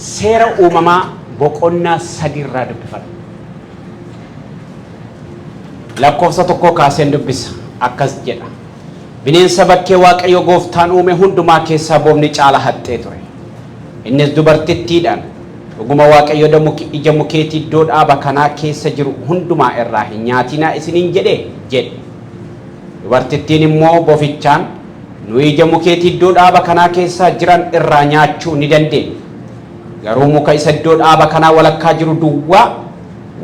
seera uumamaa boqonnaa 3 irraa dubbifadha. Lakkoofsa tokko kaaseen dubbisa akkas jedha. Bineensa bakkee Waaqayyo Gooftaan uume hundumaa keessaa boofni caala haxxee ture. Innis dubartittiidhaan dhuguma Waaqayyo ija mukeetii iddoo dhaaba kanaa keessa jiru hundumaa irraa hin nyaatinaa isiniin jedhe. Dubartittiin immoo bofichaan nu ija mukeetii iddoo dhaaba kanaa keessa jiran irraa nyaachuu ni dandeenya. Garuu muka isa iddoo dhaaba kanaa walakkaa jiru duwwaa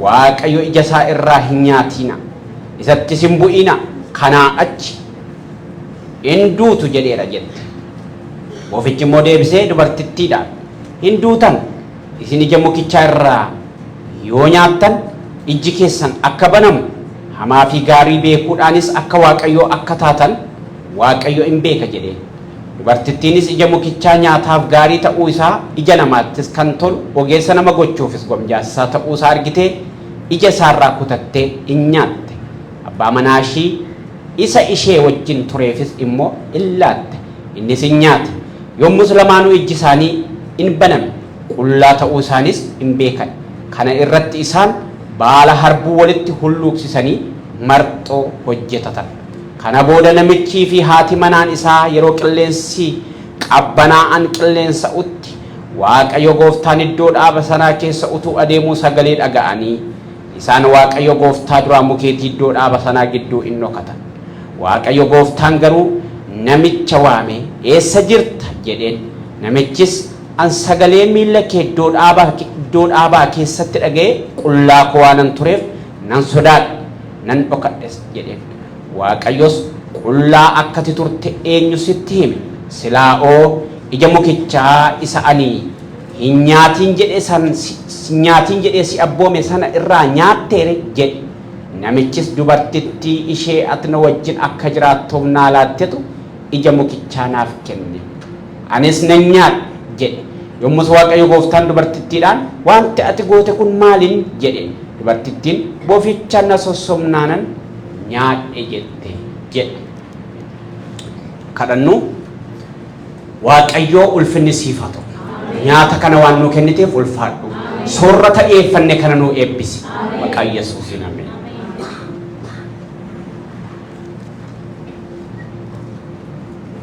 Waaqayyo ija isaa irraa hin nyaatina. Isattis hin bu'ina. Kanaa achi hin duutu jedheera jette. Bofichi immoo deebisee dubartittiidhaan hin duutan isin ija mukichaa irraa yoo nyaattan iji keessan akka banamu hamaa fi gaarii beekuudhaanis akka Waaqayyo akka taatan Waaqayyo hin beeka jedhee. Dubartittiinis ija mukichaa nyaataaf gaarii ta'uu isaa ija namaattis kan tolu ogeessa nama gochuufis gomjaasaa ta'uu isaa argitee ija isaarraa kutattee hin nyaatte. Abbaa manaa isa ishee wajjin tureefis immoo illaatte. Innis hin nyaate. Yommus lamaanuu iji isaanii hin baname. Qullaa ta'uu isaanis hin beekan. Kana irratti isaan baala harbuu walitti hulluuqsisanii marxoo hojjetatan. Kana booda namichii fi haati manaan isaa yeroo qilleensi qabbanaa'an qilleensa utti Waaqayyo Gooftaan iddoo dhaaba sanaa keessa utuu adeemuu sagalee dhaga'anii isaan Waaqayyo Gooftaa duraa mukeetii iddoo dhaaba sanaa gidduu in dhokatan. Waaqayyo Gooftaan garuu namicha waamee eessa jirta jedheen. Namichis an sagalee miilla kee iddoo dhaabaa keessatti dhaga'ee qullaa koo waanan tureef nan sodaadhe nan dhokadhes jedheen. Waaqayyos qullaa akkati turte eenyu sitti hime? Silaa'oo ija mukichaa isa ani hin nyaatiin jedhee si abboome sana irraa nyaatteere jedhe. Namichis dubartittii ishee ati na wajjin akka jiraattuuf naa laattetu ija mukichaa naaf kenne. Anis nan nyaadhe jedhe. Yommus Waaqayyo Gooftaan dubartittiidhaan wanti ati goote kun maaliin jedhe. Dubartittiin boficha na sossomnaanan nyaadhe jette jedhe. Kadhannu Waaqayyo ulfinni siif haa ta'u. Nyaata kana waan nuu kenniteef ulfaadhu. Soorrata dhiyeeffanne kana nuu eebbisi. Maqaa Yesuusiin ameen.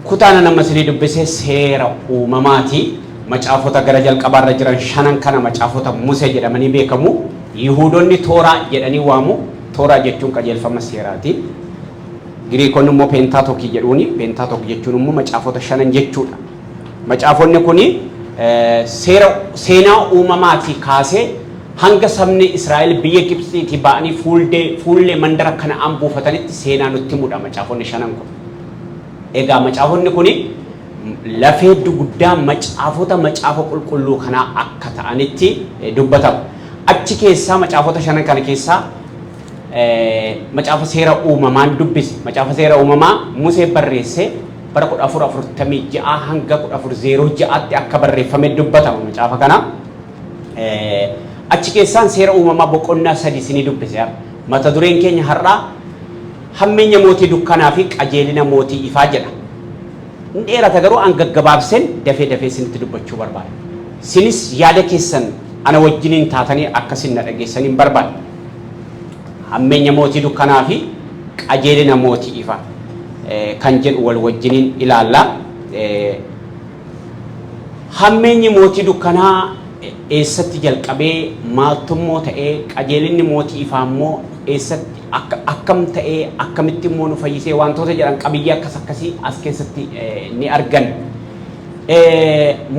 Kutaana nama isinii dubbisee seera uumamaati. Macaafota gara jalqabaarra jiran 5 kana macaafota Musee jedhamanii beekamu. Yihuudoonni Tooraa jedhanii waamu. Tooraa jechuun qajeelfama seeraati. Giriikonni immoo Peentaatokii jedhuuni. Peentaatokii jechuun immoo macaafota 5 jechuudha. Macaafonni kuni seenaa uumamaatii kaasee hanga sabni Israa'el biyya Gibxiitii ba'anii fuullee mandara Kana'aan buufatanitti seenaa nutti mudha macaafonni 5 kun. Egaa macaafonni kuni lafee guddaa macaafa qulqulluu kanaa akka ta'anitti dubbatamu. Achi keessaa macaafota 5 kana keessaa macaafa seera uumamaan dubbise. Macaafa seera uumamaa Musee barreessee bara 1446 hanga 1406tti akka barreeffame dubbatama macaafa kana. Achi keessaan seera uumamaa boqonnaa 3 isinii dubbise. Mata dureen keenya har'aa hammeenya mootii dukkanaa fi qajeelina mootii ifaa jedha. Dheerata garuu an gaggabaabseen dafee isinitti dubbachuu barbaada. Sinis yaada keessan ana wajjiniin taatanii akkasin na dhageessaniin barbaada. Hammeenya mootii dukkanaa fi qajeelina mootii ifaa kan jedhu wal wajjiniin ilaalla. Hammeenyi mootii dukkanaa eessatti jalqabee maaltummoo ta'ee qajeelinni mootii ifaa immoo eessatti akkam ta'ee akkamitti immoo nu fayyisee wantoota jedhan qabiyyee akkasii as keessatti ni argan.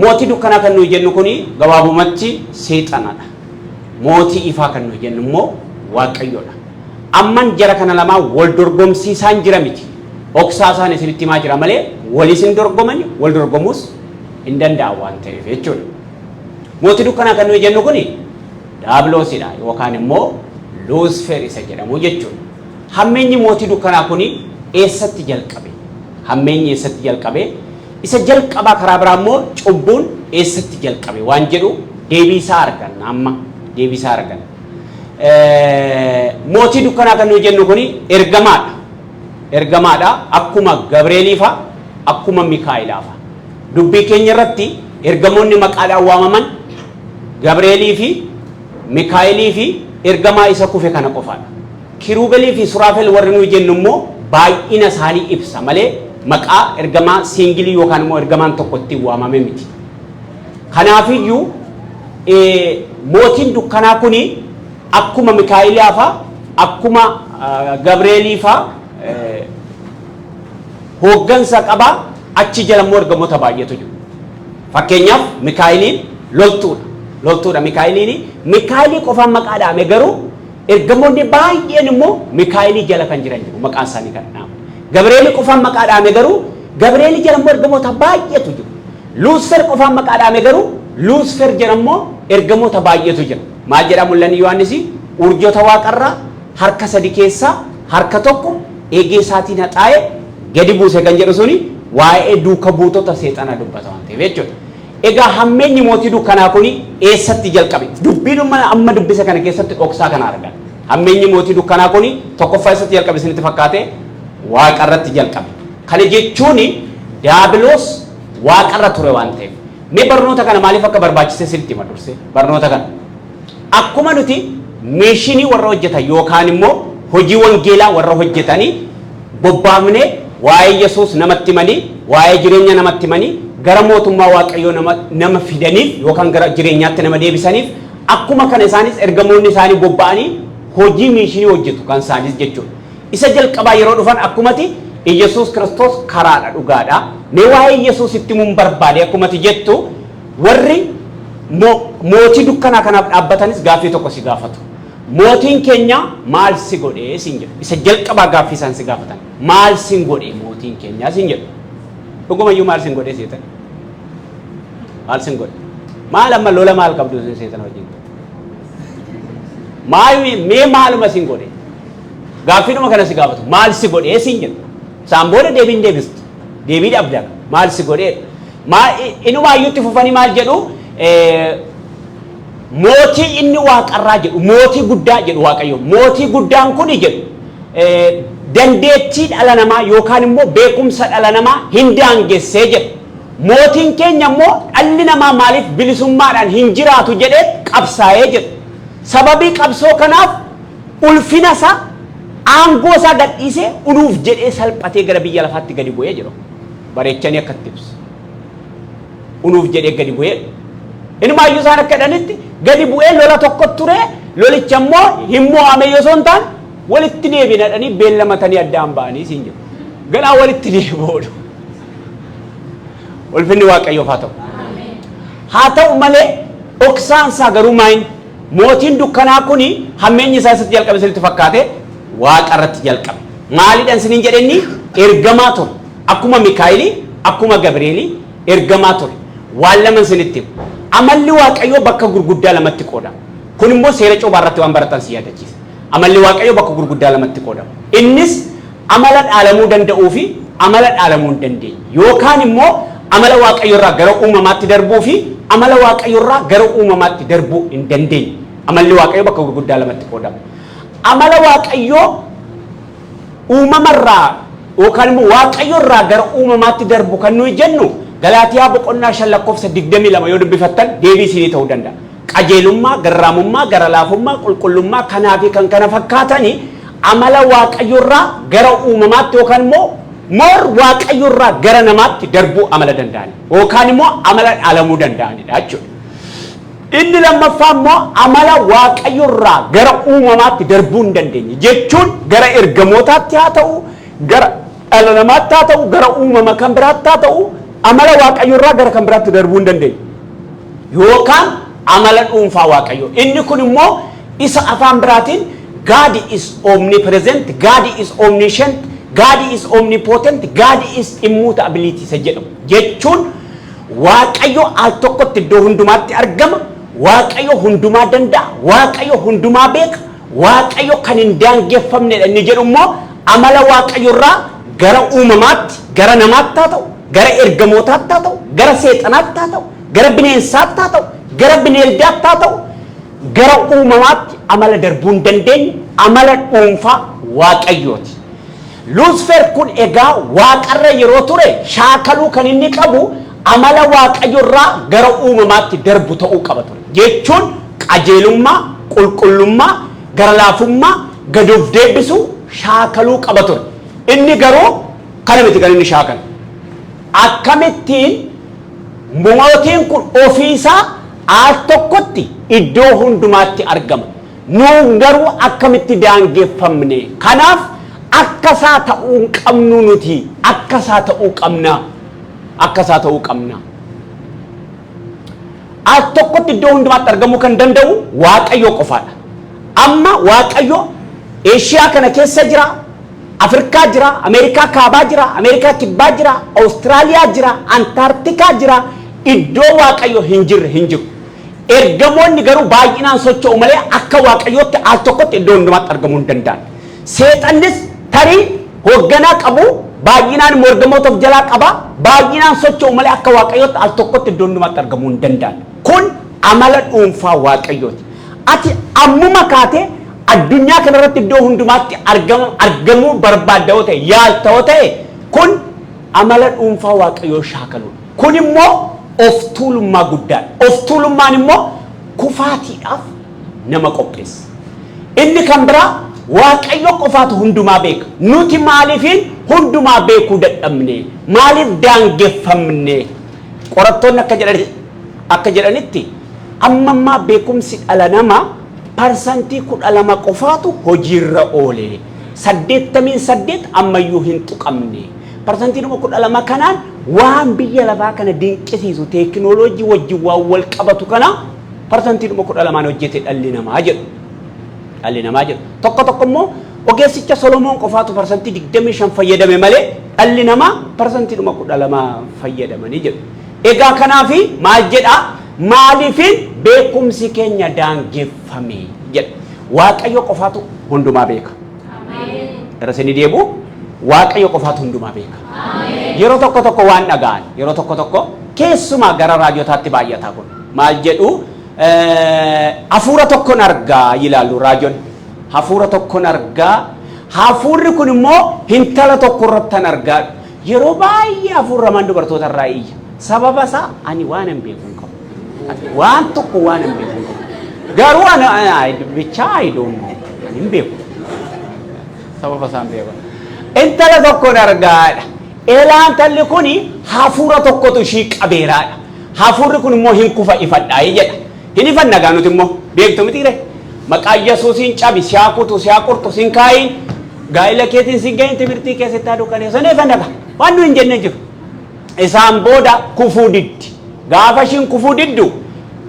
Mootii dukkanaa kan nuyi jennu kuni gabaabumatti seexanadha. Mootii ifaa kan nuyi jennu immoo Waaqayyoodha. Amman jara kana lamaa wal dorgomsiisaan jira miti. Oksaasaan isinitti himaa jira malee walis hin dorgomani wal dorgomuus hin danda'u waan ta'eef jechuudha. Mootii dukkanaa kan nuyi jennu kuni Daabiloosidha yookaan immoo Luusfer isa jedhamu jechuudha. Hammeenyi mootii dukkanaa kuni eessatti jalqabe? Hammeenyi eessatti jalqabe? Isa jalqabaa karaa biraa immoo cubbuun eessatti jalqabe waan jedhu deebii isaa arganna amma deebii isaa arganna. Mootii dukkanaa kan nuyi jennu kuni ergamaadha. Ergamaadha akkuma Gabreeliifa akkuma Mikaa'elaafa. Dubbii keenya irratti ergamoonni maqaadhaan waamaman Gabreelii fi Mikaayilii fi ergamaa isa kufe kana qofaadha. Kiruubelii fi Suraafel warri nuyi jennu immoo baay'ina isaanii ibsa malee maqaa ergamaa siingilii yookaan immoo ergamaan tokko ittiin waamame miti. Kanaafiyyuu mootiin dukkanaa kuni akkuma Mikaayilii faa akkuma Gabreelii faa hooggansa qabaa achi jala immoo ergamoota baay'eetu jiru. Fakkeenyaaf Mikaayiliin loltuudha Mikaayilii qofaan maqaa dhaame garuu ergamoonni baay'een immoo Mikaayilii jala kan jiran jiru maqaan isaanii kan dhaame. Gabreelii qofaan maqaa dhaame garuu Gabreelii jala immoo ergamoota baay'eetu jiru. Luusfer qofaan maqaa dhaame garuu Luusfer jala immoo ergamoota baay'eetu jira. Maal jedha mul'anni Yohaannisi urjoota waaqarraa harka sadi keessaa harka tokko eegee isaatiin haxaa'ee gadi buuse kan jedhu suni waa'ee duuka buutota seexanaa dubbata waan ta'eef jechuudha. Egaa hammeenyi mootii dukkanaa kuni eessatti jalqabe? Dubbiin amma dubbisa kana keessatti dhoksaa kana argan. Hammeenyi mootii dukkanaa kuni tokkoffaa eessatti jalqabe isinitti fakkaate? Waaqarratti jalqabe. Kana jechuun Diyaabiloos waaqarra ture waan ta'eef. Mee barnoota kana maaliif akka barbaachise sirriitti hima dursee barnoota kana. Akkuma nuti meeshinii warra hojjetan yookaan immoo hojii wangeelaa warra hojjetanii bobbaafnee waa'ee Yesuus namatti himanii waa'ee jireenya namatti himanii gara mootummaa waaqayyoo nama fidaniif yookaan gara jireenyaatti nama deebisaniif akkuma kana isaanis ergamoonni isaanii bobba'anii hojii meeshinii hojjetu kan isaanis jechuudha. Isa jalqabaa yeroo dhufan akkumati Yesuus Kiristoos karaadha dhugaadha. Mee waa'ee Yesuus itti mun barbaade akkumati jettu warri mootii dukkanaa kanaaf dhaabbatanis gaaffii tokko si gaafatu. Mootiin keenya maal si godhee siin jedhu. Isa jalqabaa gaaffii isaan si gaafatan. Maal sin godhee mootiin keenya siin jedhu. Dhugumayyuu maal sin godhee seetan? Maal sin godhe? Maal amma lola maal qabdu seetan wajjin? Mee maaluma sin godhee? Gaaffiidhuma kana si gaafatu. Maal si godhee siin jedhu. Isaan booda deebiin deebistu. Deebii dhabdan. Maal si godhee? Inumaayyuutti fufanii maal jedhu? Mootii inni waaqarraa jedhu. Mootii guddaa jedhu Waaqayyo. Mootii guddaan kuni jedhu. Dandeettii dhala namaa yookaan immoo beekumsa dhala namaa hin daangessee jedhu. Mootiin keenya immoo dhalli namaa maaliif bilisummaadhaan hin jiraatu jedhee qabsaa'ee jedhu. Sababii qabsoo kanaaf ulfina isaa aangoo isaa gadhiisee unuuf jedhee salphatee gara biyya lafaatti gadi bu'ee jiru. Bareechanii akkatti ibsu. Unuuf jedhee gadi bu'ee. Inumaayyuu isaan akka jedhanitti gadi bu'ee lola tokko ture lolicha immoo hin mo'ame yoo son ta'an walitti deebinadhanii beellamatanii addaan ba'anii siin jedhu. Ganaa walitti deebi'uudha. Ulfinni Waaqayyoof haa ta'u. Haa ta'u malee dhoksaan isaa garuu maayin mootiin dukkanaa kuni hammeenyi isaa isatti jalqabe isinitti fakkaate waaqarratti jalqabe. Maaliidhaan isiniin jedhenni ergamaa ture. Akkuma Mikaayilii akkuma Gabreelii ergamaa ture. Waan lama isinitti himu. Amalli Waaqayyoo bakka gurguddaa lamatti qoodama. Kun immoo seera coobaa irratti waan baratan si yaadachiisa. Amalli Waaqayyoo bakka gurguddaa lamatti qoodama. Innis amala dhaalamuu danda'uu fi amala dhaalamuu hin dandeenye. Yookaan immoo amala Waaqayyoo irraa gara uumamaatti darbuu fi amala Waaqayyoo irraa gara uumamaatti darbuu hin dandeenye. Amalli Waaqayyoo bakka gurguddaa lamatti qoodama. Amala Waaqayyoo uumamarraa yookaan immoo Waaqayyoo irraa gara uumamaatti darbu kan nuyi jennu Galaatiyaa boqonnaa 5:22 yoo dubbifattan deebii isinii ta'uu danda'a. Qajeelummaa, garraamummaa, gara laafummaa, qulqullummaa kanaa fi kan kana fakkaatanii amala Waaqayyoo irraa gara uumamaatti yookaan immoo moor Waaqayyoo irraa gara namaatti darbuu amala danda'ani yookaan immoo amala dhaalamuu danda'anidha jechuudha. Inni lammaffaa immoo amala Waaqayyoo irraa gara uumamaatti darbuu hin dandeenye jechuun gara ergamootaatti haa ta'u, gara dhala namaatti haa ta'u, gara uumama kan biraatti haa ta'u amala Waaqayyoo irraa gara kan biraatti darbuu hin dandeenye. Yookaan amala dhuunfaa Waaqayyoo. Inni kun immoo isa afaan biraatiin God is omnipresent, God is omniscient, God is omnipotent, God is immutability isa jedhamu. Jechuun Waaqayyo al tokkotti iddoo hundumaatti argama. Waaqayyo hundumaa danda'a. Waaqayyo hundumaa beeka. Waaqayyo kan hin daangeffamnedha inni jedhu immoo amala Waaqayyo irraa gara uumamaatti, gara namaatti haa ta'u, gara ergamootaatti haa ta'u, gara seexanaatti haa ta'u, gara bineensaatti haa ta'u, gara bineeldaatti haa ta'u, gara uumamaatti amala darbuu hin dandeenye amala dhuunfaa Waaqayyooti. Luusfer kun egaa waaqarra yeroo ture shaakaluu kan inni qabu amala waaqayyorraa gara uumamaatti darbu ta'uu qaba ture. Jechuun qajeelummaa, qulqullummaa, gara laafummaa, gad of deebisuu shaakaluu qaba ture. Inni garuu kana miti kan inni shaakalu. Akkamittiin mootiin kun ofiisaa al tokkotti iddoo hundumaatti argama. Nuun garuu akkamitti daangeffamne. Kanaaf akkasaa ta'uu qabnu nuti. Akkasaa ta'uu qabna. Akkasaa ta'uu qabna. Al tokkotti iddoo hundumaatti argamuu kan danda'u Waaqayyo qofaadha. Amma Waaqayyo Eeshiyaa kana keessa jira. Afrikaa jira, Ameerikaa kaabaa jira, Ameerikaa kibbaa jira, Awustiraaliyaa jira, Antaarktikaa jira. Iddoo Waaqayyo hin jirre hin jiru. Ergamoonni garuu baay'inaan socho'u malee akka Waaqayyootti al tokkotti iddoo hundumaatti argamuu hin danda'an. Seexannis tarii hoogganaa qabu baay'inaan immoo ergamoota of jalaa qaba. Baay'inaan socho'u malee akka Waaqayyootti al tokkotti iddoo hundumaatti argamuu hin danda'an. Kun amala dhuunfaa Waaqayyooti. Ati ammuma kaatee addunyaa kanarratti iddoo hundumaatti argamuu barbaaddaa ta'e yaaltaa ta'e kun amala dhuunfaa Waaqayyoo shaakaluudha. Kun immoo of tuulummaa guddaadha. Of tuulummaan immoo kufaatiidhaaf nama qopheessa. Inni kan biraa Waaqayyo qofaatu hundumaa beeka. Nuti maaliifiin hundumaa beekuu dadhabne? Maaliif daangeffamne? Qorattoonni akka jedhanitti ammammaa beekumsi dhala namaa parsantii 12 qofaatu hojiirra oole. 88 ammayyuu hin tuqamne. Parsantii 12 kanaan waan biyya lafaa kana dinqisiisu teekinooloojii wajjin waan wal qabatu kana parsantii 12 hojjete dhalli namaa jedhu. Dhalli namaa jedhu. Tokko immoo ogeessicha Solomoon qofaatu parsantii 25 fayyadame malee dhalli namaa parsantii 12 fayyadamanii jedhu. Egaa kanaafi maal jedhaa? Maaliifin beekumsi keenya daangeffame jedha. Waaqayyo qofaatu hundumaa beeka. Ameen. Irra deebu Waaqayyo qofaatu hundumaa beeka. Ameen. Yeroo tokko waan dhaga'an, yeroo tokko keessumaa gara raajootaatti baay'ataa kun maal jedhu hafuura tokkon argaa ilaallu raajoon. Hafuura tokkon argaa. Hafuurri kun immoo intala tokko irratti argaa. Yeroo baay'ee hafuuraman dubartoota irraa iyya. Sababa isaa ani waan hin beeku. Waan tokko waan hin beeku. Garuu ana bichaa hin beeku. Sababa isaan beeku. Intala tokkoon argaadha. Eelaantalli kuni hafuura tokkotu ishii qabeeraadha. Hafuurri kun immoo hin kufa ifadhaa jedha. Hin ifanna gaa nuti immoo beektu miti ree. Maqaa Yesuusiin cabi siyaa kutu siyaa qurxu sin kaayin gaa'ila keetiin sin gahin timirtii keessatti haa dukkaneessa. Sun ifanna gaa waan nu hin jenne jiru. Isaan booda kufuu diddi. Gaafa ishiin kufuu diddu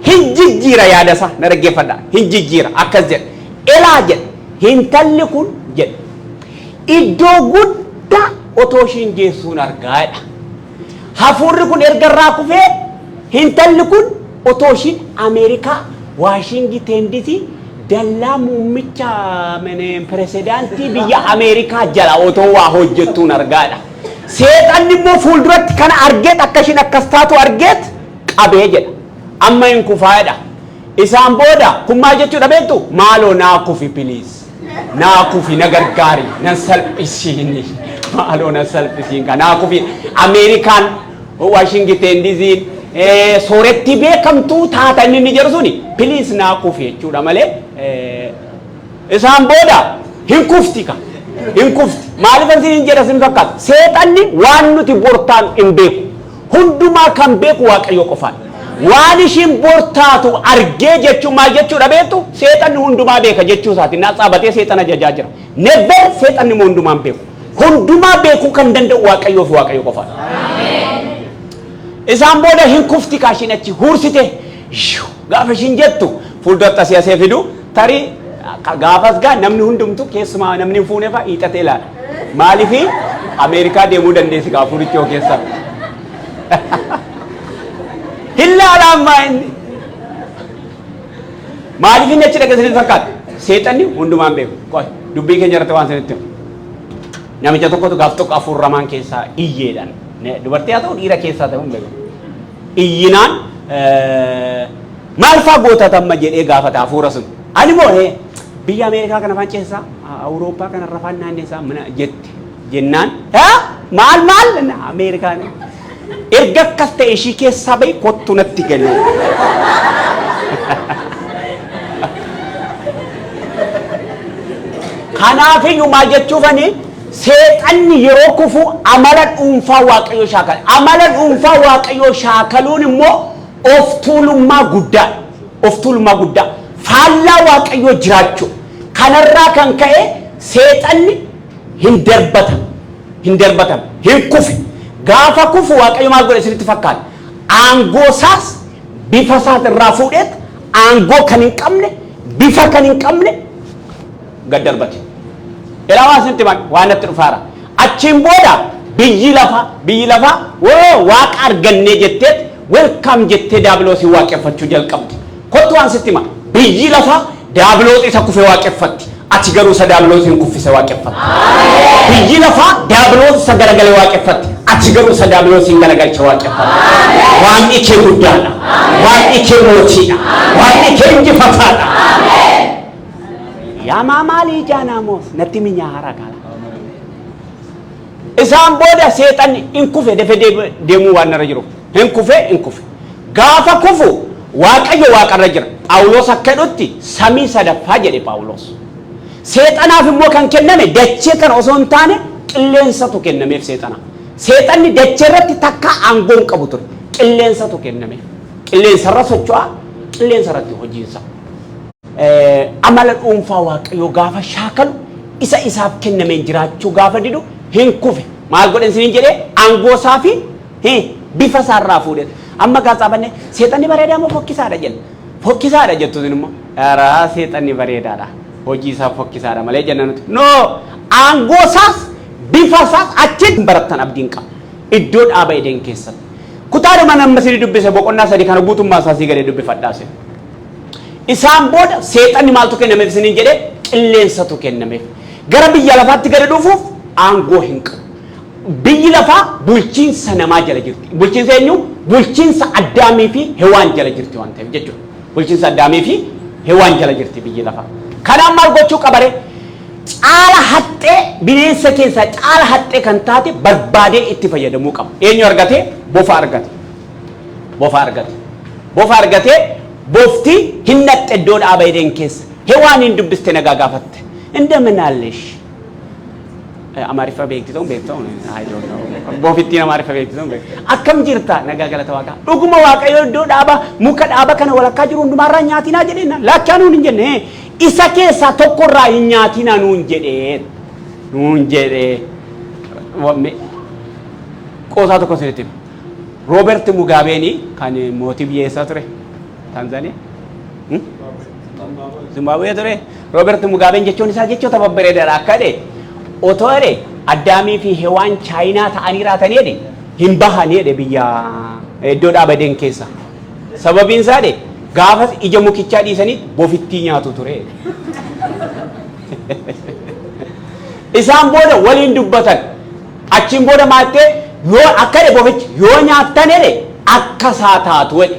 hin jijjiira yaada isaa na dhaggeeffadha. Hin jijjiira akkas jedha. Elaa jedha. Intalli kun jedha. Iddoo guddaa otoo ishiin geessuun argaadha. Hafuurri kun erga irraa kufee intalli kun otoo ishiin Ameerikaa Waashingiteen DC dallaa muummicha pirezidaantii biyya Ameerikaa jala otoo waa hojjettuun argaadha. Seexanni immoo fuulduratti kana argeet akka ishiin akkas taatu argeet qabee jedha. Amma hin kufaadha. Isaan booda kun maal jechuudha beektu? Maaloo naa kufi piliis. Naa kufi na gargaari. Na salphisiini. Maaloo na salphisiin ka naa kufi. Ameerikaan Waashingiteen DC sooretti beekamtuu taata inni jedhu suni piliis naa kufi jechuudha malee isaan booda hin kufti ka. Hin kufti. Maaliif hin jedha sin fakkaata? Seexanni waan nuti bortaan hin beeku. Hundumaa kan beeku Waaqayyo qofaadha. Waan ishiin bortaatu argee jechuun maal jechuudha beektu? Seexanni hundumaa beeka jechuu isaati. Naa dhaabatee seexana ajajaa jira. Nebber seexanni hundumaa beeku. Hundumaa beekuu kan danda'u Waaqayyoo fi Waaqayyo qofaadha. Isaan booda hin kufti kaashin achi huursite. Gaafa ishiin jettu fuulduratti asii asee fidu tarii gaafas gaa namni hundumtu keessumaa namni hin fuune fa'a hiixatee ilaala. Maaliifi Ameerikaa deemuu dandeessi gaa fuurichoo keessa. Hin laalaan maa inni. Maaliif inni achi dhaqee fakkaata? Seexanni hundumaan beeku. Dubbii keenya irratti waan sanitti namicha tokkotu gaaf tokko hafuuramaan keessaa iyyeedhaan. Dubartii haa ta'u dhiira keessaa ta'uu hin beeku. Iyyinaan maal fa'aa goota tamma jedhee gaafata hafuura sun. Ani moo biyya Ameerikaa kana afaan keessaa Awurooppaa kana afaan naannessaa mana jette jennaan maal Ameerikaan erga akkas ta'e ishii keessaa bahi kottu natti galu. Kanaafiyyuu maal jechuufani seexanni yeroo kufu amala dhuunfaa waaqayyoo shaakala. Amala dhuunfaa waaqayyoo shaakaluun immoo of tuulummaa guddaa. Of tuulummaa guddaa. Faallaa waaqayyoo jiraachuu. Kanarraa kan ka'e seexanni hin darbatamu. Hin darbatamu. Hin kufi. Gaafa kufu waaqayyo maal godhe isinitti fakkaata. Aangoo isaas bifa isaatirraa fuudheet aangoo kan hin qabne bifa kan hin qabne gad darbate. Ilaamaa isinitti waan natti dhufaara. Achiin booda biyyi lafa waaqa argannee jetteet welkaam jettee daabiloosii waaqeffachuu jalqabde. Kottu waan sitti hima biyyi lafa daabiloos isa kufe waaqeffatti. Ati garuu isa daabiloosiin kuffise waaqeffatti. Biyyi lafa daabiloos isa garagalee waaqeffatti. Ati garuu isa daabiloosiin garagalche waaqeffatti. Waaqni kee guddaadha. Waaqni kee mootiidha. Waaqni kee injifataadha. Yaa maamaalii jaanamoos natti minyaa hara kala. Isaan booda seexanni in kufe dafee deemuu waan narra jiru. In kufe. Gaafa kufu waaqayyo waaqarra jira. Phaawulos akka jedhutti samii sadaffaa jedhe Phaawulos. Seexanaaf immoo kan kenname dachee kana osoo hin taane qilleensatu kennameef seexana. Seexanni dachee irratti takka aangoo hin qabu ture. Qilleensatu kennameef. Qilleensarra socho'a, qilleensarratti hojiinsa. Amala dhuunfaa waaqayyoo gaafa shaakalu isa isaaf kennameen jiraachuu gaafa didu hin kufe. Maal godhan isiniin jedhee aangoo isaa fi bifa isaarraa fuudhe. Amma gaazaabanne seexanni bareedaa moo fokkisaadha jenna. Fokkisaadha jettu isin immoo aaraa seexanni bareedaadha. Hojii isaa fokkisaadha malee jenna nuti. No aangoo isaas bifa isaas achitti barattan abdiin qaba. Iddoo dhaaba Eden keessatti. Kutaadhuma namni sirrii dubbise boqonnaa sadii kana guutummaa isaa sii gadee dubbifadhaase. Isaan booda seexanni maaltu kennameef isiniin jedhee qilleensatu kennameef. Gara biyya lafaatti gadi dhufuuf aangoo hin qabu. Biyyi lafaa bulchiinsa namaa jala jirti. Bulchiinsa eenyu? Bulchiinsa Addaamii fi Hewaan jala jirti waan ta'eef jechuudha. Bulchiinsa Addaamii fi Hewaan jala jirti biyyi lafaa. Kanaan maal gochuu qabare? Caala haxxee bineensa keessaa caala haxxee kan taate barbaadee itti fayyadamuu qaba. Eenyu argate? Bofa argate. Bofa argate. Bofti hin naqxe iddoo dhaaba Eden keessa. Hewaan hin dubbiste nagaa gaafatte. እንደምን አለሽ? Amaariffa beektitoon beektoon I don't know. Boofittiin amaariffa beektitoon beektoon. Akkam jirta nagaa galata waaqa. Dhuguma waaqayyo iddoo dhaaba muka dhaaba kana walakkaa jiru hundumaarraa nyaatinaa jedheenna. Laakkaa nuun hin jenne. Isa keessaa tokkorraa hin nyaatinaa nuun jedhee. Qoosaa tokko isinitti hima. Roobert Mugaabeeni kan mootii biyyeessaa ture. Tanzania. Zimbabwe ture. Robert Mugabe jechuun isaa jechoota babbareedaadha akka jedhe otoo jedhe Addaamii fi Hewaan Chaayinaa ta'anii raatanii jedhe hin bahanii jedhe biyya iddoo dhaaba Eden keessa. Sababiin isaa jedhe gaafa ija mukichaa dhiisanii bofittii nyaatu ture. Isaan booda waliin dubbatan achiin booda maattee yoo akka jedhe bofichi yoo nyaattan jedhe akka isaa taatu jedhe.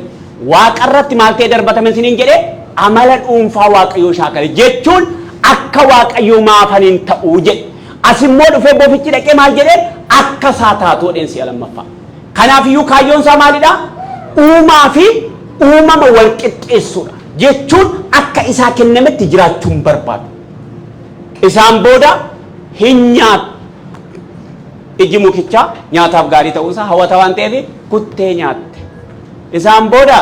Waaqarratti maal ta'e darbataman isiniin jedhee amala dhuunfaa waaqayyoo shaakale jechuun akka waaqayyoo maafaniin ta'uu jedhe. Asimmoo dhufee bofichi dhaqee maal jedhee akka isaa taatu jedheen si'a lammaffaa. Kanaafiyyuu kaayyoon isaa maalidha? Uumaa fi uumama wal qixxeessuudha jechuun akka isaa kennametti jiraachuun barbaadu. Isaan booda hin nyaatu. Iji mukichaa nyaataaf gaarii ta'uusaa hawwata waan ta'eef kuttee nyaatte. Isaan booda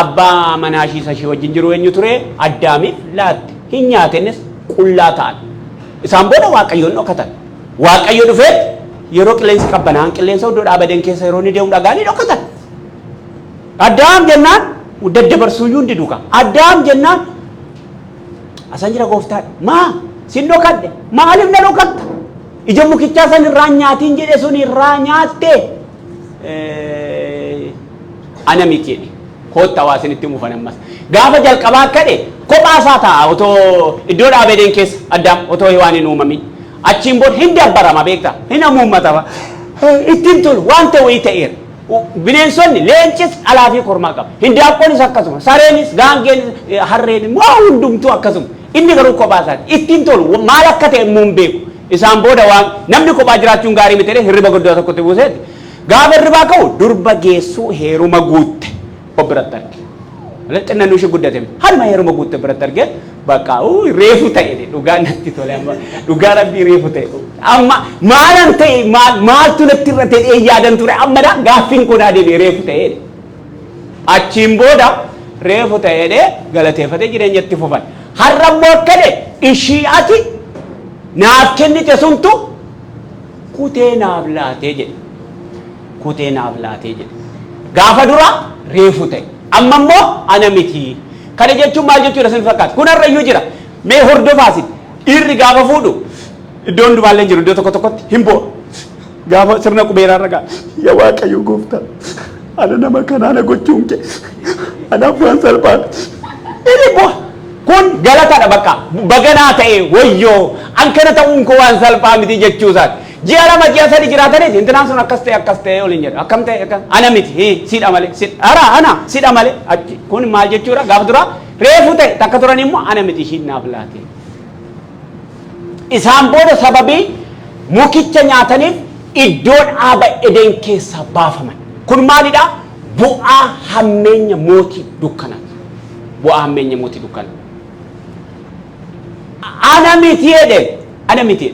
abbaa manaa ishee wajjin jiru eenyu ture? Addaamiif laatte. Hin nyaatennis qullaa ta'an. Isaan booda waaqayyoon dhokatan. Waaqayyo dhufee yeroo qilleensi qabbanaan qilleensa iddoo dhaaba Eden keessa yeroo inni deemu dhagaanii dhokatan. Addaam jennaan daddabarsuuyyuu hundi duuka. Addaam jennaan asan jira gooftaan maa sin dhokadhe maaliif na dhokatta? Ija mukichaa san irraa nyaatiin jedhe sun irraa nyaatte. Ana miti kootta waasinitti mufan ammas gaafa jalqabaa akka dhe kophaa isaa ta'a otoo iddoo dhaaba Eden keessa Addaam otoo Hewaan hin uumamin achiin booda hin dabbarama beektaa hin hamuummatama ittiin tolu waan ta'e wayii ta'eera. Bineensonni leencis alaa fi kormaa qaba. Hindaaqqoonis akkasuma sareenis gaangeen harreen waa hundumtuu akkasuma inni garuu kophaa isaati ittiin tolu maal akka ta'e immoo hin beeku. Isaan booda waan namni kophaa jiraachuun gaarii miti hirriba guddaa tokkotti buuseeti. gaafa hirribaa ka'u durba geessuu heeruma guutte biratti arge. Xinnaan nuyi guddate harma heeruma guutte biratti arge bakka reefu ta'e dhugaa natti tole amma dhugaa rabbii reefu ta'e amma maalan ta'e maaltu natti irra ta'e yaadan ture amma da gaaffiin kun adeemee reefu ta'e achiin booda reefu ta'e galateeffatee jireenyatti fufan har'a immoo akkade ishii ati naaf kennite suntu kutee naaf laatee jedhe kutee naaf laatee jedhe gaafa dura reefu ta'e amma immoo ana miti kana jechuun maal jechuudha sin fakkaata kun har'a iyyuu jira mee hordofaasit dhiirri gaafa fuudhu iddoon dubaallee jiru iddoo tokko tokkotti himboo gaafa sirna qubeeraa ragaa yaa Waaqayyo gooftaa ana nama kanaana gochuun kee anaaf waan salphaadha inni bu'a kun galataadha bakka baganaa ta'e wayyoo an kana ta'uun koo waan salphaa miti jechuusaati ji'a lama ji'a sadi jiraataniiti intinaan sun akkas ta'e waliin jedhu akkam ta'e ana miti sidha malee ana sidha malee achi kun maal jechuudha gaafa dura reefu ta'e takka turan immoo ana miti ishiin naaf laate isaan booda sababii mukicha nyaataniif iddoon dhaaba Eden keessaa baafaman kun maalidha bu'aa hammeenya mootii dukkanaati bu'aa hammeenya mootii dukkanaati ana miti jedhe ana miti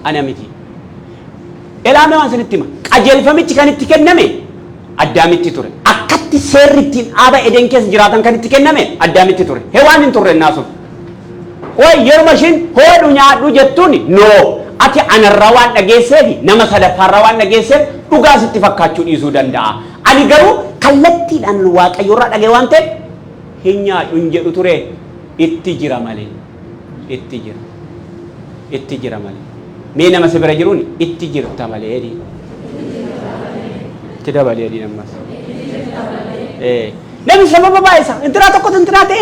ana miti elaame waan sanitti hima qajeelfamichi kan itti kenname addaamitti ture akkatti seerri ittiin dhaaba Eden keessa jiraatan kan itti kenname addaamitti ture hewaan hin turre naasun way yeruma ishiin hoodhu nyaadhu jettuun no ati anarraa waan dhageesseefi nama sadaffaarraa waan dhageesseef dhugaa sitti fakkaachuu dhiisuu danda'a ani garuu kallattiidhaan Waaqayyoorraa dhagee waan ta'eef hin nyaadhu hin jedhu ture itti jira malee itti jira malee mee nama si bira jiruun itti jirta malee itti dabalee nammas namni sababa baay'isa intinaa tokkotu intinaa ta'e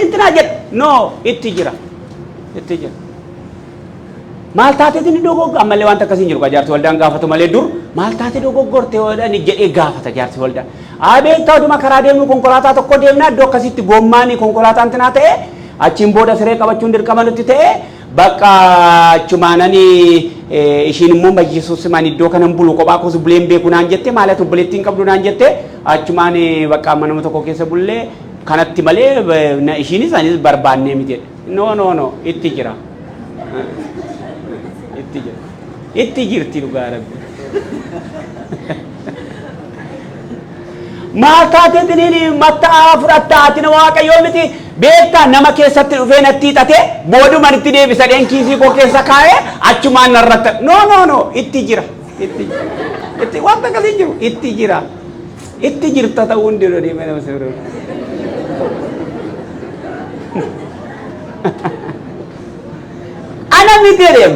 intinaa jedha no itti jira maal taateetiin dogoggora ammallee wanta akkasiin jiru jaarsi waldaan gaafatu malee dur maal taatee dogoggorte hodhan jedhee gaafata jaarsi waldaan beektaa oduma karaa deemnu konkolaataa tokko deemnaa iddoo akkasitti goommaanii konkolaataan tinaa ta'e achiin booda siree qabachuun dirqama nutti ta'e bakka chumaanani ishiin immoo majjisuus man iddoo kanan bulu kophaa koos buleen beeku naan jette maalatu buleettiin qabdu naan jette achumaan bakka manuma tokko keessa bullee kanatti malee ishiinis anis barbaannee miti no itti jira itti jirti dhugaa rabbi maataate dinini matta fudhatta atina Waaqayyoo miti beektaa nama keessatti dhufee natti hiixate booduma itti deebisa kiisii koo keessa kaa'ee achumaan narratta no itti jira itti wanta akkasii jiru itti jirta ta'uu hundi deemee nama seeruu ana miti deem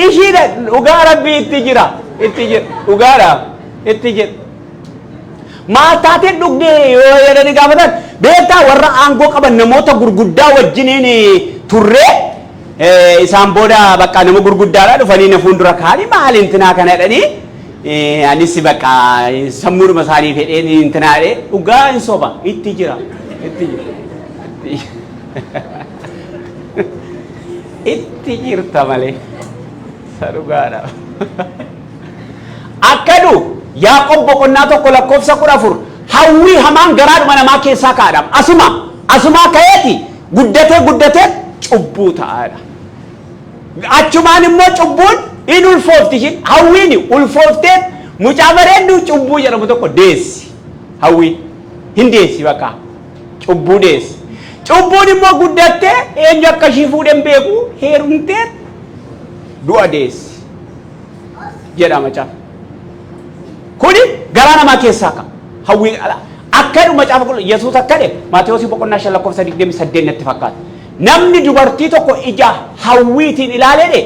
ishiidha dhugaa rabbii itti jira dhugaadha itti jira maataatiin dhugdee yoo jedhanii gaafatan beektaa warra aangoo qaban namoota gurguddaa wajjiniin turree isaan booda bakka nama gurguddaadhaa dhufanii na fuuldura kaanii maal intinaa kana jedhanii anis bakka sammuudhuma isaanii fedheen intinaadhee dhugaa hin soba itti jira itti jirta malee sa dhugaadha akkadu Yaaqoob boqonnaa tokko lakkoofsa 14 hawwii hamaan garaadhuma namaa keessaa kaadham asuma ka'eeti guddatee cubbuu ta'aadha achumaan immoo cubbuun in ulfoofti ishiin hawwiin ulfooftee mucaa bareeddu cubbuu jedhamu tokko deessi hawwiin hin deessi bakka cubbuu deessi cubbuun immoo guddattee eenyu akka ishii fuudhen beeku heerumtee du'a deessi jedhama caaf kuni garaa namaa keessaa ka hawwii akkaduma caafa qulqulluu Yesuus akkade Maatewos boqonnaa 5 lakkoofsa 28 natti fakkaata namni dubartii tokko ija hawwiitiin ilaalee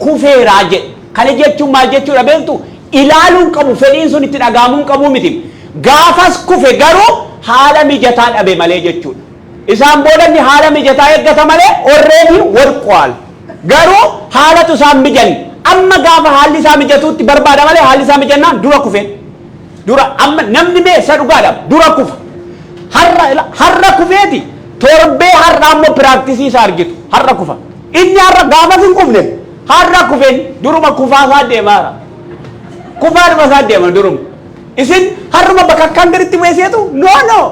kufeeraa jedhe kana jechuun maal jechuudha beektu ilaaluun qabu fedhiin sun itti dhagaamuun qabu miti gaafas kufe garuu haala mijataa dhabe malee jechuudha isaan boodanni haala mijataa eeggata malee orreefi warqoal garuu haalatu isaan mijan amma gaafa haalli isaa mijatuutti barbaada malee haalli isaa mijannaan dura kufe dura amma namni meessa dhugaadha dura kufa har'a kufeeti torbee har'a ammoo piraaktisii isaa argitu har'a kufa inni har'a gaafas hin kufne har'a kufeen duruma kufaasaa deemaara kufaan masaa deema durum isin haruma bakka akkaan gaditti weesseetu no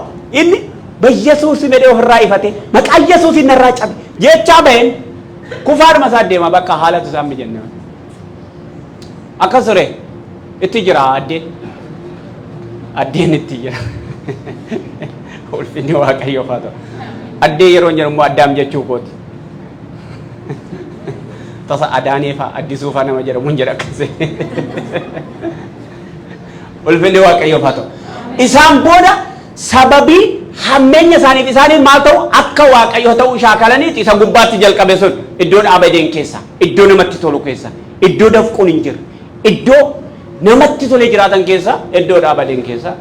inni በኢየሱስ መደው ራይፈቴ መቃ ኢየሱስ ይነራጫል jecha በእን kufaan masaa deema bakka haalatu isaa mijanne akkasure itti jira addeen itti jira ulfinni waaqayyo faatu addee yeroo jedhamu addaam jechuu kooti tasa adaanee fa addisuu fa nama jedhamu hin jedha akkasee ulfinni waaqayyo faatu isaan booda sababii hammeenya isaaniif isaaniin maal ta'u akka waaqayyo ta'u shaakalaniiti isa gubbaatti jalqabe sun iddoo dhaabadeen keessa iddoo namatti tolu keessa iddoo dafquun hin jiru iddoo namatti tolee jiraatan keessa iddoo dhaabadeen keessa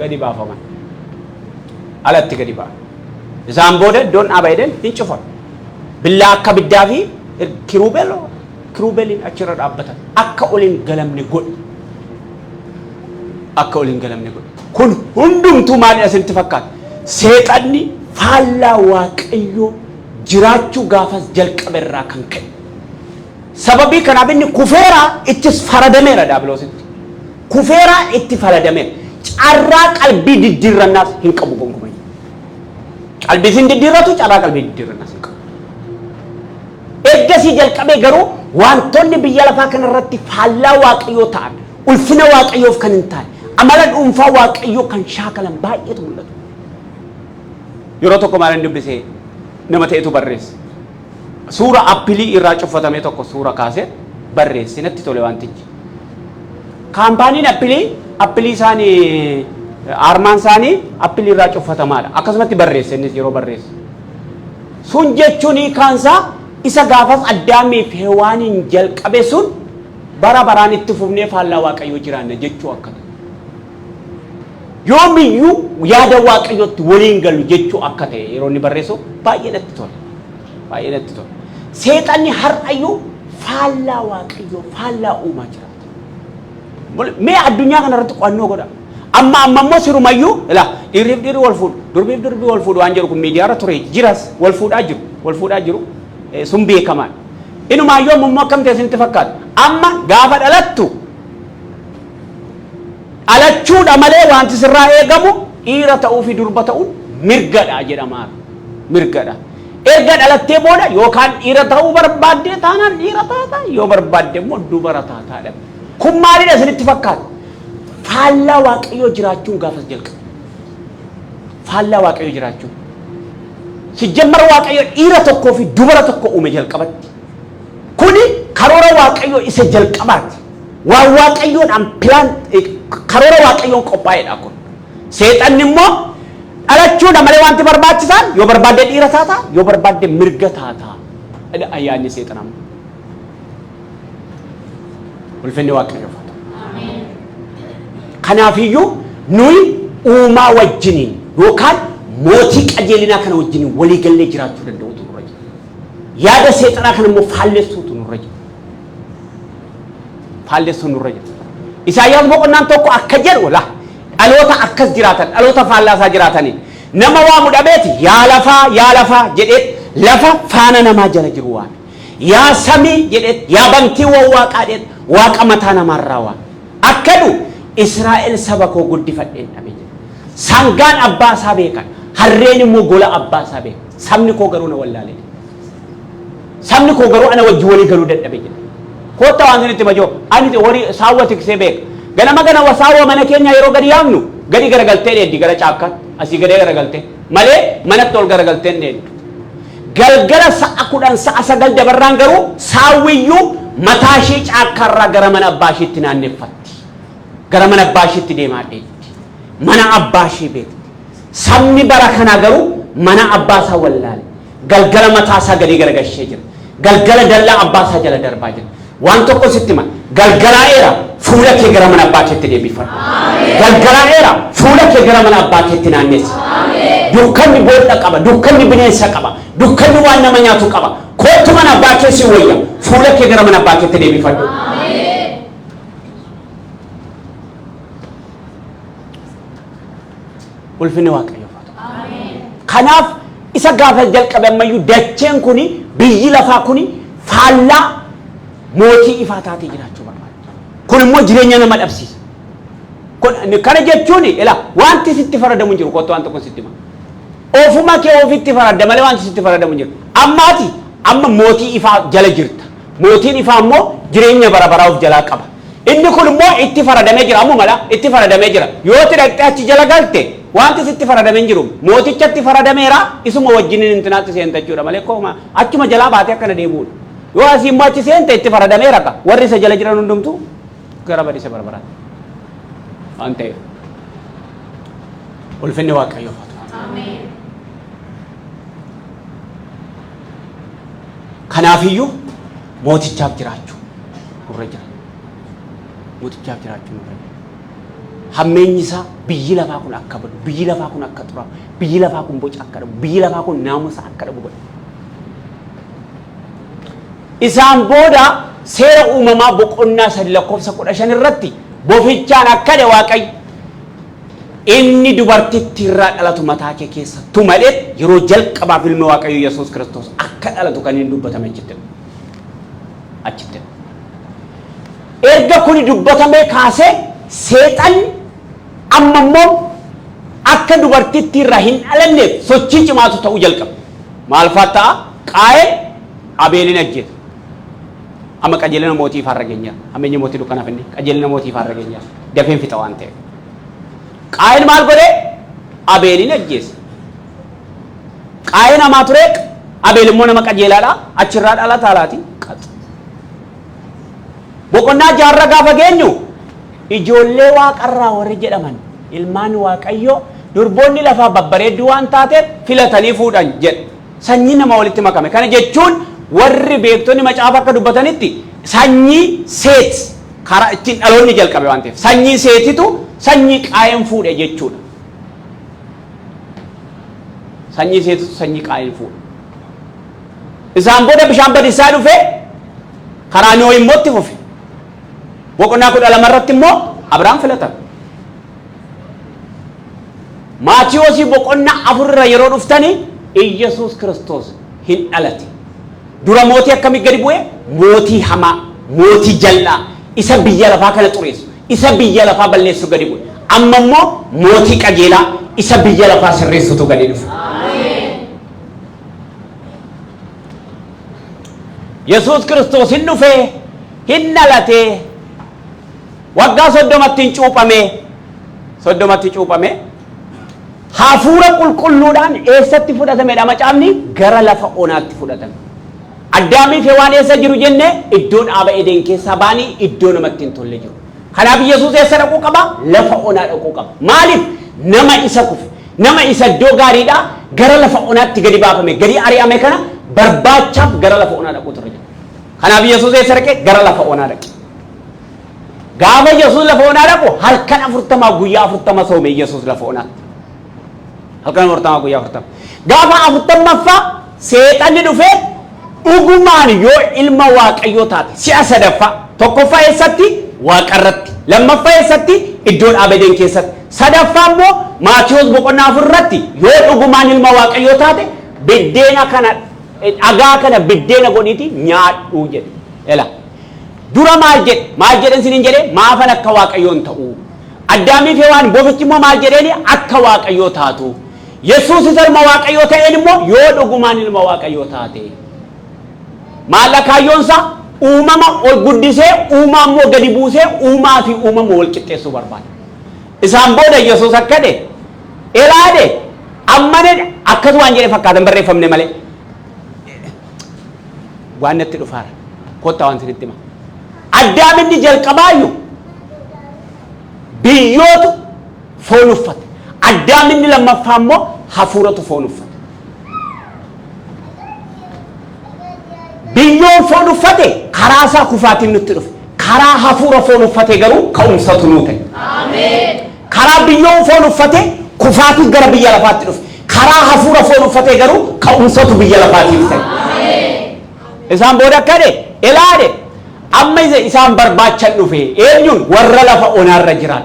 gadi baafaman alatti gadi baafaman isaan booda iddoon dhaabadeen hin cufan billaa akka biddaa fi kirubeeliin achirra dhaabbatan akka oliin galamne godhi akka oliin galamne godhi kun hundumtuu maali asinitti fakkaata seexanni faallaa waaqayyoo jiraachuu gaafas jalqabe irraa kan ka'e sababii kanaaf inni kufeeraa ittis faradameera daabiloositti kufeeraa itti faradameera carraa qalbii diddiirrannaas hin qabu gonkumaa qalbii sin diddiirratu carraa qalbii diddiirrannaas hin qabu ergasii jalqabee garuu wantoonni biyya lafaa kanarratti faallaa waaqayyoo ta'an ulfina waaqayyoof kan hin taane amala dhuunfaa waaqayyoo kan shaakalan baay'eetu mul'atu yeroo tokko maalan dubbisee nama ta'etu barreesse suura appilii irraa cuffatame tokko suura kaasee barreesse natti tole wantichi kaampaaniin appilii isaanii armaan isaanii appilii irraa cuffatamaadha akkasumatti barreesse innis yeroo barreesse sun jechuun kaansaa isa gaafas addaamii fi hewaaniin jalqabe sun bara baraan itti fufnee faallaa waaqayyoo jiraanna jechuu akka yoomiyyuu yaada waaqayyootti waliin galu jechuu akka ta'e yeroo inni barreessu baay'ee natti tola seexanni har'ayyuu faallaa waaqayyoo faallaa uumaa jiraata mee addunyaa kanarratti qo'annoo godha amma immoo sirumayyuu dhiirri wal fuudhu durbi wal fuudhu waan jedhu kun miidiyaarra ture jiras wal fuudhaa jiru sun beekamaan inumaayyoo immoo akkam ta'e isinitti fakkaata amma gaafa dhalattu alachuudha malee wanti sirraa eegamu dhiira ta'uu fi durba ta'uun mirgadha jedhamaara mirgadha erga dhalattee booda yookaan dhiira ta'uu barbaadde taanaan dhiira taata yoo barbaadde immoo dubara taataadha kun maalidha isinitti fakkaata faallaa waaqayyoo jiraachuun gaafas jalqabe faallaa waaqayyoo jiraachuun sijjammara waaqayyoo dhiira tokkoo fi dubara tokko uume jalqabatti kuni karoora waaqayyoo isa jalqabaati waan waaqayyoon ampilaan karoora waaqayyoon qophaa'edha kun seexanni immoo dhalachuudha malee wanti barbaachisan yoo barbaadde dhiira taata yoo barbaadde mirga taata ayyaanni seexanama ulfinni waaqayyoo faata amiin kanaafiyyuu nuyi uumaa wajjiniin yookaan mootii qajeelinaa kana wajjiniin walii gallee jiraachuu danda'utu nurra jira yaada seexanaa kana immoo faallessuutu nurra jira faallessuu nurra jira Isaayyaas boqonnaan tokko akka jedhu dhaloota akkas jiraatan dhaloota faallaasaa jiraatanii nama waa mudhabeeti yaa lafaa jedhee lafa faana namaa jala jiru waan yaa samii jedhee yaa bantii waaqaa jedhee waaqa mataa namaarraa waan akkadu Israa'el saba koo guddifadheen dhabe sangaan abbaa isaa beekan harreen immoo gola abbaa isaa beekan sabni koo garuu na wallaalee sabni koo garuu ana wajji walii galuu dadhabe jedhe Kota waan sinitti majoo ani horii saawwa tiksee beeka ganama saawwa mana keenya yeroo gadi yaamnu gadi garagaltee dheeddi gara caakkaa asii gadee garagaltee malee manatti ol garagaltee dheeddu galgala sa'a 10 sa'a 9 dabarraan garuu saawwiyyuu mataa ishee caakkaarraa gara mana abbaa isheetti naanneffatti gara mana abbaa isheetti deemaa dheeddi mana abbaa ishee beekti sabni bara kanaa garuu mana abbaa isaa wallaale galgala mataa isaa gadi garagalchee jira galgala dallaa abbaa isaa jala darbaa jira waan tokko sitti ma galgalaa'eera fuula kee gara mana abbaa keetti deebifadhu galgalaa'eera fuula kee gara mana abbaa keetti naannessi dukkanni boolla qaba dukkanni bineensa qaba dukkanni waan nama nyaatu qaba kootu mana abbaa keessi wayya fuula kee gara mana abbaa keetti deebifadhu ulfinni waaqayyoo kanaaf isa gaafa jalqabe ammayyuu dacheen kuni biyyi lafaa kuni faallaa mootii ifaa taatee jiraachuu barbaada kun immoo jireenya nama dhabsiisa. Kun kana jechuun ila wanti sitti faradamu jiru kottu waan tokko sitti ma. Ofuma kee ofitti faradda malee wanti sitti faradamu jiru. Ammaati amma mootii ifaa jala jirta. Mootiin ifaa immoo jireenya bara baraa of jalaa qaba. Inni kun immoo itti faradamee jira ammoo mala itti faradamee jira. Yoo tidhaqxee achi jala galte wanti sitti faradamee jiru mootichatti faradameera isuma wajjin intinaatti seenta jechuudha malee kooma achuma jalaa baatee akkana deemuudha. Yoo asii immoo achi seenta itti faradameera ka warri isa jala jiran hundumtu gara badiisa bara baraa. Waan ta'eef ulfinni Waaqayyoo haa ta'u. Ameen. Kanaafiyyuu mootichaaf jiraachuu nurra jira. Mootichaaf jiraachuu nurra jira. Hammeenyi isaa biyyi lafaa kun akka badu, biyyi lafaa kun akka xuraa'u, biyyi lafaa kun boca akka dhabu, biyyi lafaa kun naamusa akka dhabu godhe. Isaan booda seera uumamaa boqonnaa 3:15 irratti bofichaan akkade Waaqayyo inni dubartittii irraa dhalatu mataa kee keessa tumalee yeroo jalqabaaf ilma Waaqayyo Yesuus Kiristoos akka dhalatu kan inni dubbatame achitti. Erga kuni dubbatamee kaasee seexanni amma immoo akka dubartittii irraa hin dhalanneef sochii cimaatu ta'uu jalqabe. Maal fa'a ta'a? Qaayeen Abeelin ajjeese. Amma qajeelina mootii farra geenyaa. Ammeenyi mootii dukkanaaf inni qajeelina mootii farra geenyaa. Dafeen fixa waan ta'eef. Qaayeen maal godhee? Abeelin ajjeese. Qaayeen hamaa ture Abeel immoo nama qajeelaadha. Achirraa dhalataa laati. Boqonnaa 6 gaafa geenyu ijoollee waaqarraa warri jedhaman ilmaan Waaqayyoo durboonni lafaa babbareedduu waan taateef filatanii fuudhan jedha. Sanyii nama walitti makame. Kana jechuun warri beektonni macaafa akka dubbatanitti sanyii seet karaa ittiin dhaloonni jalqabe waan ta'eef sanyii seetitu sanyii qaayeen fuudhe jechuudha. Sanyii seetitu sanyii qaayeen fuudhe. Isaan booda bishaan badisaa dhufe karaa Nohii immoo itti fufe. Boqonnaa 12 irratti immoo Abrahaam filatame. Maatiyoosii boqonnaa 4 irra yeroo dhuftanii Iyyasuus Kiristoos hin dhalate. Dura mootii akkamii gadi bu'e? Mootii hamaa, mootii jal'aa, isa biyya lafaa kana xureessu, isa biyya lafaa balleessu gadi bu'e. Amma immoo mootii qajeelaa, isa biyya lafaa sirreessutu gadi dhufe. Yesuus Kiristoos hin dhufe, hin dhalate, waggaa 30 cuuphame, hafuura qulqulluudhaan eessatti fudhatamedha macaafni? Gara lafa onaatti fudhatame. Addaamii fi waan eessa jiru jenne iddoo dhaaba Edeen keessaa baanii iddoo namatti hin tolle jiru. Kanaaf Yesuus eessa dhaquu qaba? Lafa onaa dhaquu qaba. Maaliif? Nama isa kufe, nama isa iddoo gaariidha gara lafa onaatti gadi baafame, gadi ari'ame kana barbaachaaf gara lafa onaa dhaquu turre. Kanaaf Yesuus eessa dhaqe? Gara lafa onaa dhaqe. Gaafa Yesuus lafa onaa dhaqu halkan 40 guyyaa 40 soome Yesuus lafa onaatti. Halkan 40 guyyaa 40. Gaafa 40ffaa seexanni dhufee dhugumaan yoo ilma Waaqayyoo taate si'a sadaffaa tokkoffaa eessatti? Waaqarratti. Lammaffaa eessatti? Iddoo dhaaba Edeen keessatti. Sadaffaa immoo Maatiyoos boqonnaa 4 irratti yoo dhugumaan ilma Waaqayyoo taate biddeena kana dhagaa kana biddeena godhiiti nyaadhu jedhe. Ela dura maal jedhan sinin jedhe maafan akka Waaqayyoon ta'u. Addaamii fi waan bofichi immoo maal jedheeni akka Waaqayyoo taatu. Yesuus ilma Waaqayyoo ta'een immoo yoo dhugumaan ilma Waaqayyoo taate. Maallakaayyoonsa uumama ol guddisee uumaa immoo gadi buusee uumaa fi uumama wal qixxeessuu barbaada. Isaan booda Yesuus akkade elaade ammane akkas waan jedhe fakkaatan barreeffamne malee waan natti dhufaara kottaa waan sinitti hima. Addaaminni jalqabaayyuu biyyootu foon uffate. Addaaminni lammaffaa immoo hafuuratu foon uffate. Biyyoon foon uffate karaa isaa kufaatiin nutti dhufe. Karaa hafuura foon uffate garuu ka'umsatu nuu ta'e. Ameen. Karaa biyyoon foon uffate kufaatiin gara biyya lafaatti dhufe. Karaa hafuura foon uffate garuu ka'umsatu biyya lafaatiif ta'e. Ameen. Isaan booda akkade elaade amma isaan barbaachan dhufe eenyuun warra lafa onaarra jiran.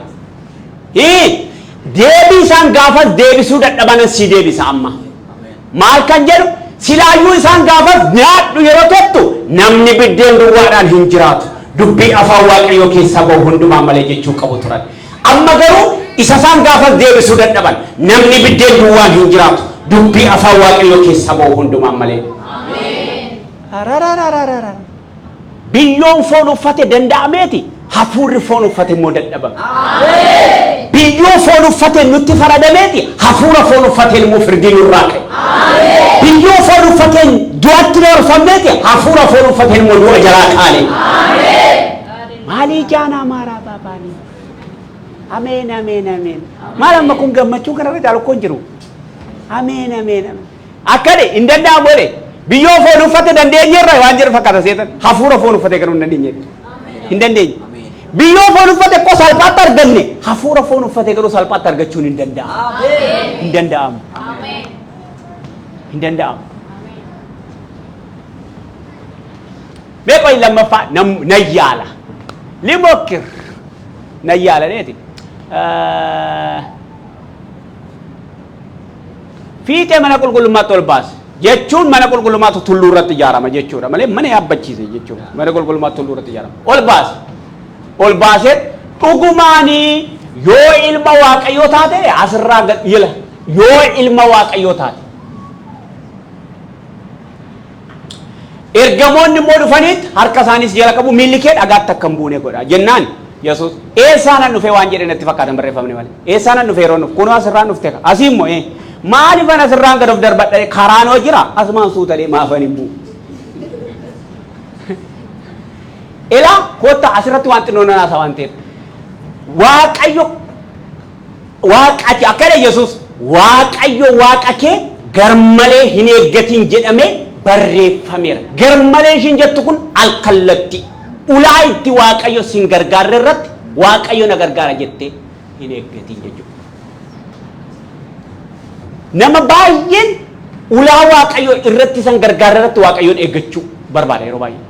Deebii isaan gaafas deebisuu dadhabanan si deebisa amma. Maal kan jedhu silaayyuu isaan gaafas nyaadhu yeroo tettu namni biddeen duwwaadhaan hin jiraatu. dubbii afaan waaqayyoo keessaa bahu hundumaa malee jechuu qabu turan. Amma garuu isa isaan gaafas deebisuu dadhaban namni biddeen duwwaan hin jiraatu dubbii afaan waaqayyoo keessaa bahu hundumaa malee. Biyyoon foon uffate danda'ameeti hafuurri foon uffate immoo dadhabame. Biyyoo foon uffate nutti faradameeti hafuura foon uffate immoo firdii nurraa ka'e. Biyyoo foon uffate du'atti dhoorfameeti hafuura foon uffate immoo du'a jalaa kaane. Maalii jaanaa maaraa baabaanii. Ameen ameen ameen. Maal amma kun gammachuu kanarra caalu kun jiru. Ameen ameen ameen. Akkade hin danda'amu jedhe biyyoo foon uffate dandeenyeerra waan jedhu fakkaata seetan hafuura foon uffate garuu hin dandeenye. Hin dandeenye. Biyyoo foon uffate ko salphaatti arganne hafuura foon uffate garuu salphaatti argachuun hin danda'amu. Hin danda'amu. Hin danda'amu. Beekoy lammaffaa nayyaala. Limokir nayyaala neeti. Fiixee mana qulqullummaatti ol baase jechuun mana qulqullummaatti tulluu irratti ijaarama jechuudha malee mana yaabbachiise jechuudha. Mana qulqullummaatti tulluu irratti ijaarama. Ol baasee dhugumaanii yoo ilma waaqayyoo taate asirraa gad yoo ilma waaqayyoo taate ergamoonni immoo dhufanitti harka isaaniis jala qabu miilli kee dhagaatti akka hin buune godha jennaan Yesuus eessaan dhufee waan jedhe natti fakkaatan barreeffamne malee eessaan dhufee yeroo nuuf kunoo asirraan dhufte asii immoo maaliif ana asirraan gad of darbadhee karaanoo jira asumaan suutadhee maafan hin bu'u. Ela kota asirratti waan xinnoo nan haasa waan ta'eef waaqayyo waaqati akkana Yesuus waaqayyo waaqa kee garmalee hin eeggatiin jedhamee barreeffameera. Garmalee ishiin jettu kun alkallatti ulaa itti waaqayyo sin gargaarre irratti waaqayyo na gargaara jettee hin eeggatiin jechuudha. Nama baay'een ulaa waaqayyo irratti san gargaarre irratti waaqayyoon eeggachuu barbaada yeroo baay'ee.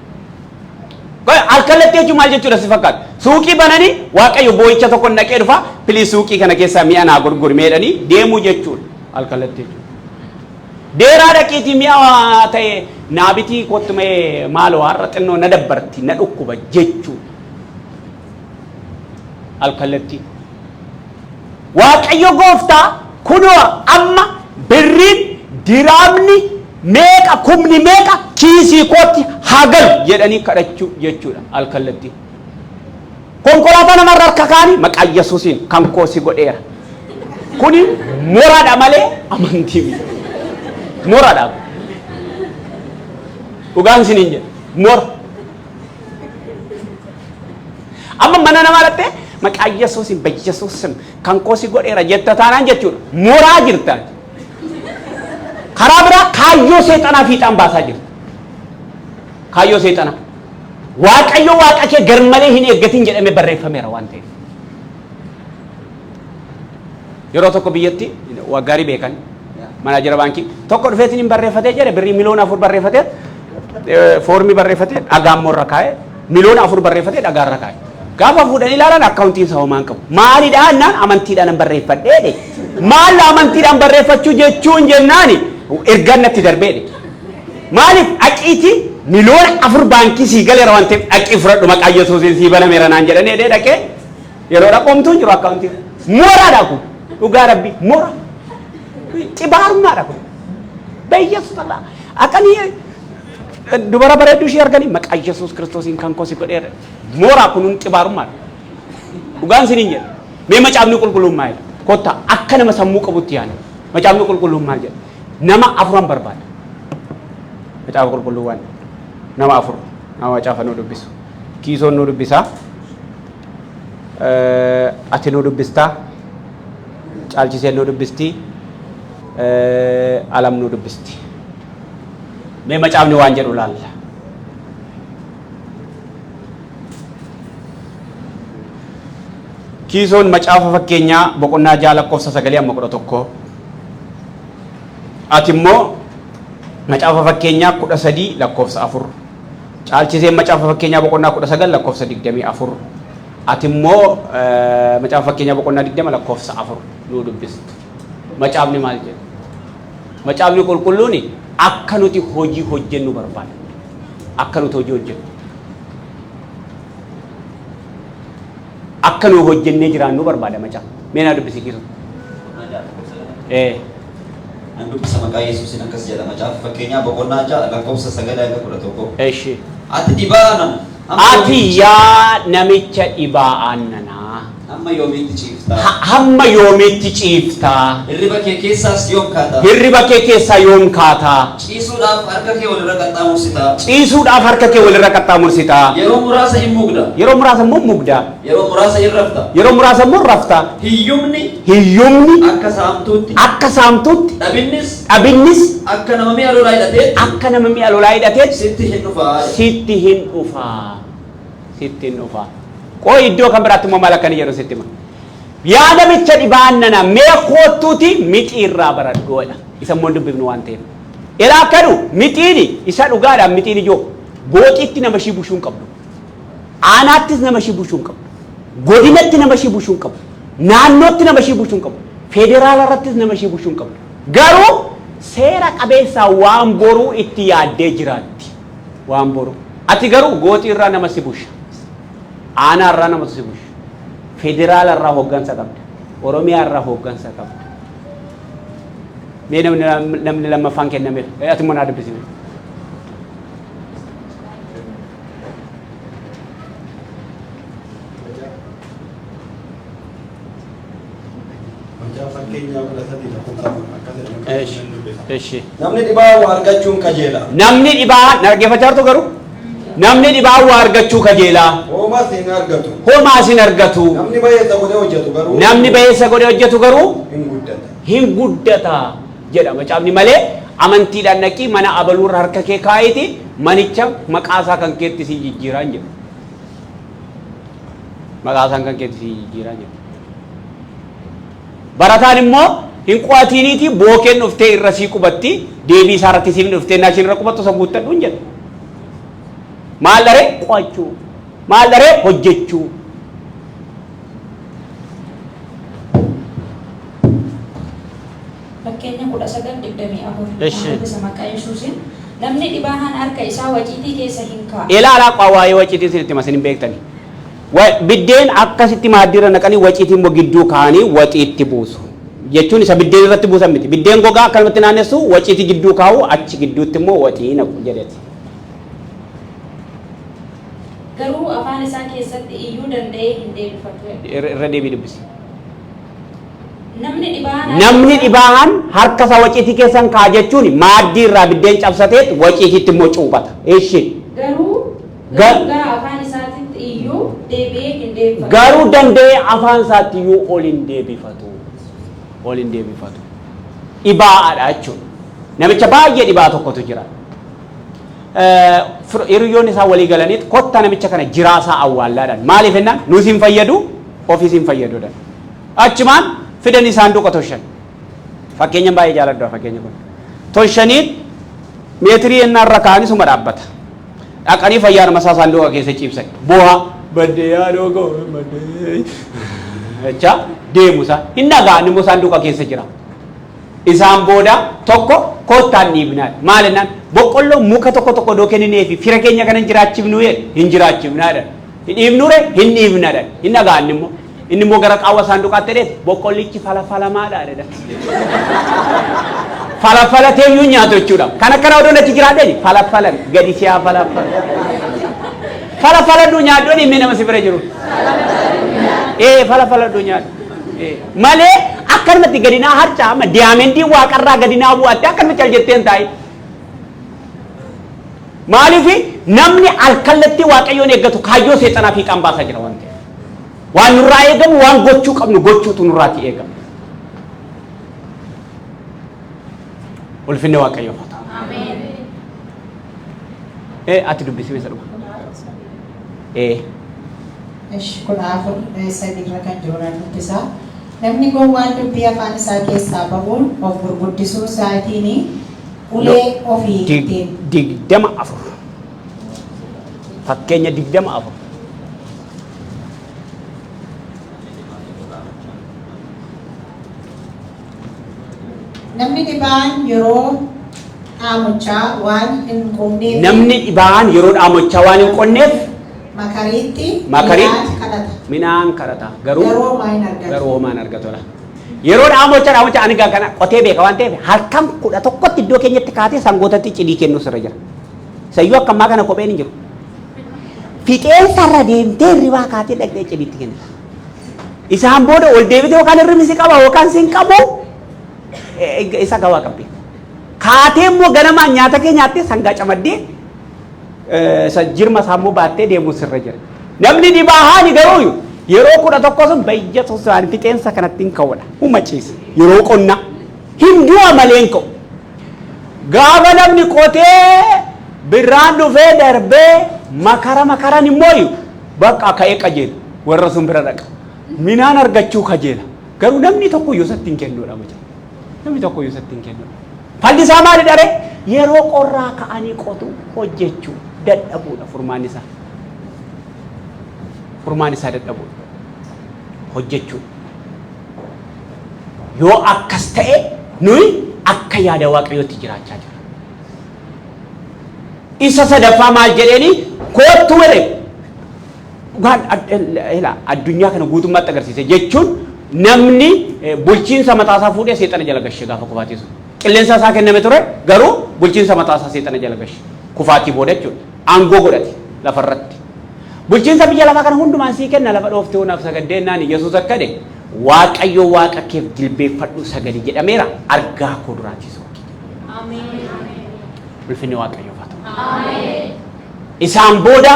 Alkallatti jechuun maal jechuudha si fakkaata? Suuqii bananii waaqayyo boo'icha tokko naqee dhufa pilii suuqii kana keessaa mi'a naa gurguri meedhanii deemuu jechuudha. Alkallatti jechuudha. Deeraa dhaqiitii mi'a ta'e naabitii kottumee maaloo har'a xinnoo na dabbarti na dhukkuba jechuudha. Alkallatti. Waaqayyo gooftaa kunoo amma birriin diraamni meeqa kumni meeqa kiisii kootti hagal jedhanii kadhachuu jechuudha alkallatti. Konkolaataa namarra harka kaanii maqaa Yesuusiin kan koosi godheera. Kuni moraadha malee amantii miti. Moraadha. Dhugaan isiniin jedha mora. Amma mana namaa dhattee maqaa Yesuusiin Yesuusiin kan koosi godheera jetta taanaan jechuudha moraa jirta. Karaa biraa kaayyoo seexanaa fiixaan baasaa jirta. Kaayyoo seexanaa. Waaqayyo waaqa kee garmalee hin eeggatiin jedhamee barreeffameera waan ta'eef. Yeroo tokko biyyatti waggaarii beekan manaajara baankii tokko dhufeetiin hin barreeffatee jedhe birrii miliyoona 4 barreeffatee foormii barreeffatee dhagaammoo irra kaa'ee miliyoona 4 barreeffatee dhagaarra kaa'ee. Gaafa fuudhanii ilaalan akkaawuntiin isaa homaan qabu. Maalidhaan naan amantiidhaan barreeffadheedhe. Maal amantiidhaan barreeffachuu jechuun jennaani ergannatti darbeedhe. Maaliif aqiitii miliyoona 4 baankii sii galeera waan ta'eef aqii fudhadhu maqaa Yesuusiin sii banameera naan jedhanii dhaqee yeroo dhaqoomtuun jiru akkaawuntii. Mooraadha kun dhugaa rabbi moora. Xibaarummaadha kun. Beeyyesu tala akkanii dubara bareedduu ishee arganii maqaa Yesuus Kiristoosiin kan koosi godheera. Moora kun xibaarummaadha. Dhugaan isiniin jedha. Mee macaafni qulqulluun maal jedha? Kotta akka nama sammuu qabutti yaada. Macaafni qulqulluun maal jedha? Nama afuran barbaada. Macaafa qulqulluu waan nama afur nama macaafa nu dubbisu. Kiisoon nu dubbisaa. Ati nu dubbistaa. Caalchiseen nu dubbisti. Alam nu dubbisti. Mee macaafni waan jedhu laalla. Kiisoon macaafa fakkeenyaa boqonnaa 6 lakkoofsa 9-11. Ati immoo macaafa fakkeenyaa 13 lakkoofsa 4. Caalchiseen macaafa fakkeenyaa boqonnaa 19 lakkoofsa 24. Ati immoo macaafa fakkeenyaa boqonnaa 20 lakkoofsa 4 nu dubbistu. Macaafni maal jedha? Macaafni qulqulluun akka nuti hojii hojjennu barbaada. Akka nuti hojii hojjennu. akkanu hojjennee jiraannu barbaada macaa meenaa dubbisi kiisu nan dubbisa maqaa Yesuusin akkas jedha macaafa fakkeenyaa boqonnaa ja'a lakkoofsa 9:11 eeshi ati dhibaa ati yaa namicha dhibaa annanaa hamma yoomiitti ciiftaa hirriba kee keessaas yoom kaataa hirriba kee keessaa yoom kaataa ciisuudhaaf harka kee walirra qaxxaamursitaa yeroo muraasa hin mugda yeroo muraasa immoo mugda yeroo muraasa hin rafta yeroo muraasa immoo rafta hiyyumni akka saamtuutti dhabinnis akka nama mi'a lolaa hidhateet sitti hin dhufaa qoy iddoo kan biraatti immoo maal akkanii jedhu sitti hima yaa namicha dhibaa annanaa mee koottuuti mixii irraa baradhoodha isa immoo dubbifnu waan ta'eef ilaa akkanu mixiini isa dhugaadhaan mixiin ijoo booxiitti nama ishii bushuu hin qabdu aanaattis nama ishii bushuu hin qabdu godinatti nama ishii bushuu hin qabdu naannootti nama ishii bushuu hin qabdu federaala irrattis nama ishii bushuu hin qabdu garuu seera qabeessaa waan boruu itti yaaddee jiraatti waan boruu ati garuu gooxii irraa nama si busha aanaa irraa nama si busha federaala irraa hooggansa qabda oromiyaa irraa hooggansa qabda mee namni lammaffaan kennameef ati immoo naa dubbisi namni dhibaa waa argachuun kajeela namni dhibaa nargeeffachaa jirtu garuu namni dhibaa waa argachuu kajeelaa homaa sin argatu namni bayeessa godhee hojjetu garuu hin guddata jedha macaafni malee amantiidhaan naqii mana abaluurra harka kee kaayiti manicha maqaasaa kan keetti si jijjiiraan jedhu maqaasaan kan keetti si jijjiiraan jedhu barataan immoo hin qo'atiiniiti bookeen dhuftee irra sii qubatti deebii isaa irratti siif dhuftee naashin irra qubattu san guuttadhu hin jedhu maal dharee qo'achuu maal dharee hojjechuu fakkeenya 19:24 maqaa Yesuusin namni dhibaahaan harka isaa waciitii keessa hin kaa'u ilaalaa qawaayee waciitii isinitti masin hin beektani biddeen akkasitti maaddiirra naqanii waciitii immoo gidduu kaa'anii waxiitti buusu jechuun isa biddeen irratti buusan miti biddeen gogaa akkanumatti naannessu waciitii gidduu kaa'u achi gidduutti immoo waxii naqu jedheeti garuu afaan isaa keessatti iyyuu danda'ee hin deebifatu irra deebii dubbisi namni dhibaahaan harka isaa waciitii keessan kaa jechuun maaddii irraa biddeen cabsateet waciitiitti immoo cuuphata eeshi garuu gara afaan isaatti iyyuu deebi'ee hin deebifatu garuu danda'ee afaan isaatti iyyuu ol hin deebifatu dhibaadha jechuudha namicha baay'ee dhibaa tokkotu jira hiriyyoonni isaa walii galaniit kotta namicha kana jiraasaa awwaallaadhaan maaliif jennaan nuus hin fayyadu ofiis hin fayyaduudhaan achumaan fidanii saanduqa toshan fakkeenyan baay'ee jaaladha fakkeenya kun toshaniit meetirii yennaan irra kaa'anii suma dhaabbata dhaqanii fayyaa nama isaa saanduqa keessa ciibsan booha baddee yaadoo goo baddee jecha deemusa hin dhagaan immoo saanduqa keessa jira isaan booda tokko kottaan dhiibnaan maal jennaan boqqolloo muka tokko doo kenninee fi fira keenya kana hin jiraachifnu hin jiraachifnaadha hin dhiibnure hin dhiibnaadha hin dhagaan inni immoo gara qaawwa saanduqaatti dheete boqqollichi falafalamaadha jedha falaffalatee iyyuu nyaatu jechuudha kan akkana odoo achi jiraadheni falaffalan gadi siyaa falaffaladhu nyaaddoon himmee nama si bira jiru falaffaladhu nyaadhu malee akkanumatti gadinaa harcaa amma diyaamendii waaqarraa gadinaa bu'atte akkanumatti al jetteen taa'e maaliif namni alkallattii waaqayyoon eeggatu kaayyoo seexanaa fi qambaasaa jira waan ta'eef waan nurraa eegamu waan gochuu qabnu gochuutu nurraatti eegamu ulfinne waaqayyoof haa ta'u ati dubbisime isa dhuma kanaafuu sadiirra kan jiru dubbisaa namni gowwaan dubbii afaan isaa keessaa bahuun of gurguddisuu isaatiin ulee ofii ittiin 24 fakkeenya 24 namni dhibaan yeroo dhaamochaa waan hin qonneef namni dhibaan yeroo dhaamochaa waan hin qonneef makariitti makariitti minaan kadhata garuu garuu maan argatola yeroo dhaamocha ani kana qotee beeka waan ta'eef halkan 11tti iddoo keenyatti kaatee sangootatti cidii kennu sirra jira sayyoo akkamaa kana kopheen hin jiru fixeensa irra deemtee ribaa kaatee dhaqxee cidiitti kenna isaan booda ol deebitee yookaan irri si qaba yookaan sin qabu isa gawaa qabdi kaatee immoo ganamaan nyaata kee nyaattee sangaa camaddee jirma sammuu baattee deemuu sirra jira namni dhibaahaan garuu yeroo 11 sun bayya tosaan fixeensa kanatti hin ka'udha umachiisa yeroo qonna hinduu amaleen ka'u gaafa namni qotee birraan dhufee darbee makaran immoo bakka ka'ee qajeela warra sun bira dhaqa minaan argachuu kajeela garuu namni tokko iyyuu isatti hin kennuudha macha namni tokko iyyuu isatti hin kennuudha falli isaa maali dharee yeroo qorraa ka'anii qotu hojjechuu dadhabuudha furmaan isaa dadhabuudha hojjechuu yoo akkas ta'e nuyi akka yaada waaqayyootti jiraachaa jira isa sadaffaa maal jedheeni koottu wale waan addunyaa kana guutummaatti agarsiise jechuun namni bulchiinsa mataasaa fuudhee seexana jala gashe gaafa kufaatiisu qilleensa isaa kenname ture garuu bulchiinsa mataasaa seexana jala gashe kufaatii booda jechuudha aangoo godhate lafarratti bulchiinsa biyya lafaa kana hundumaan sii kenna lafa dhooftee hunaaf sagaddeenaan Yesuus akka jedhe waaqayyo waaqa keef jilbeeffadhu sagadi jedhameera argaa koo duraatiis ulfinni waaqayyoof haa ta'u isaan booda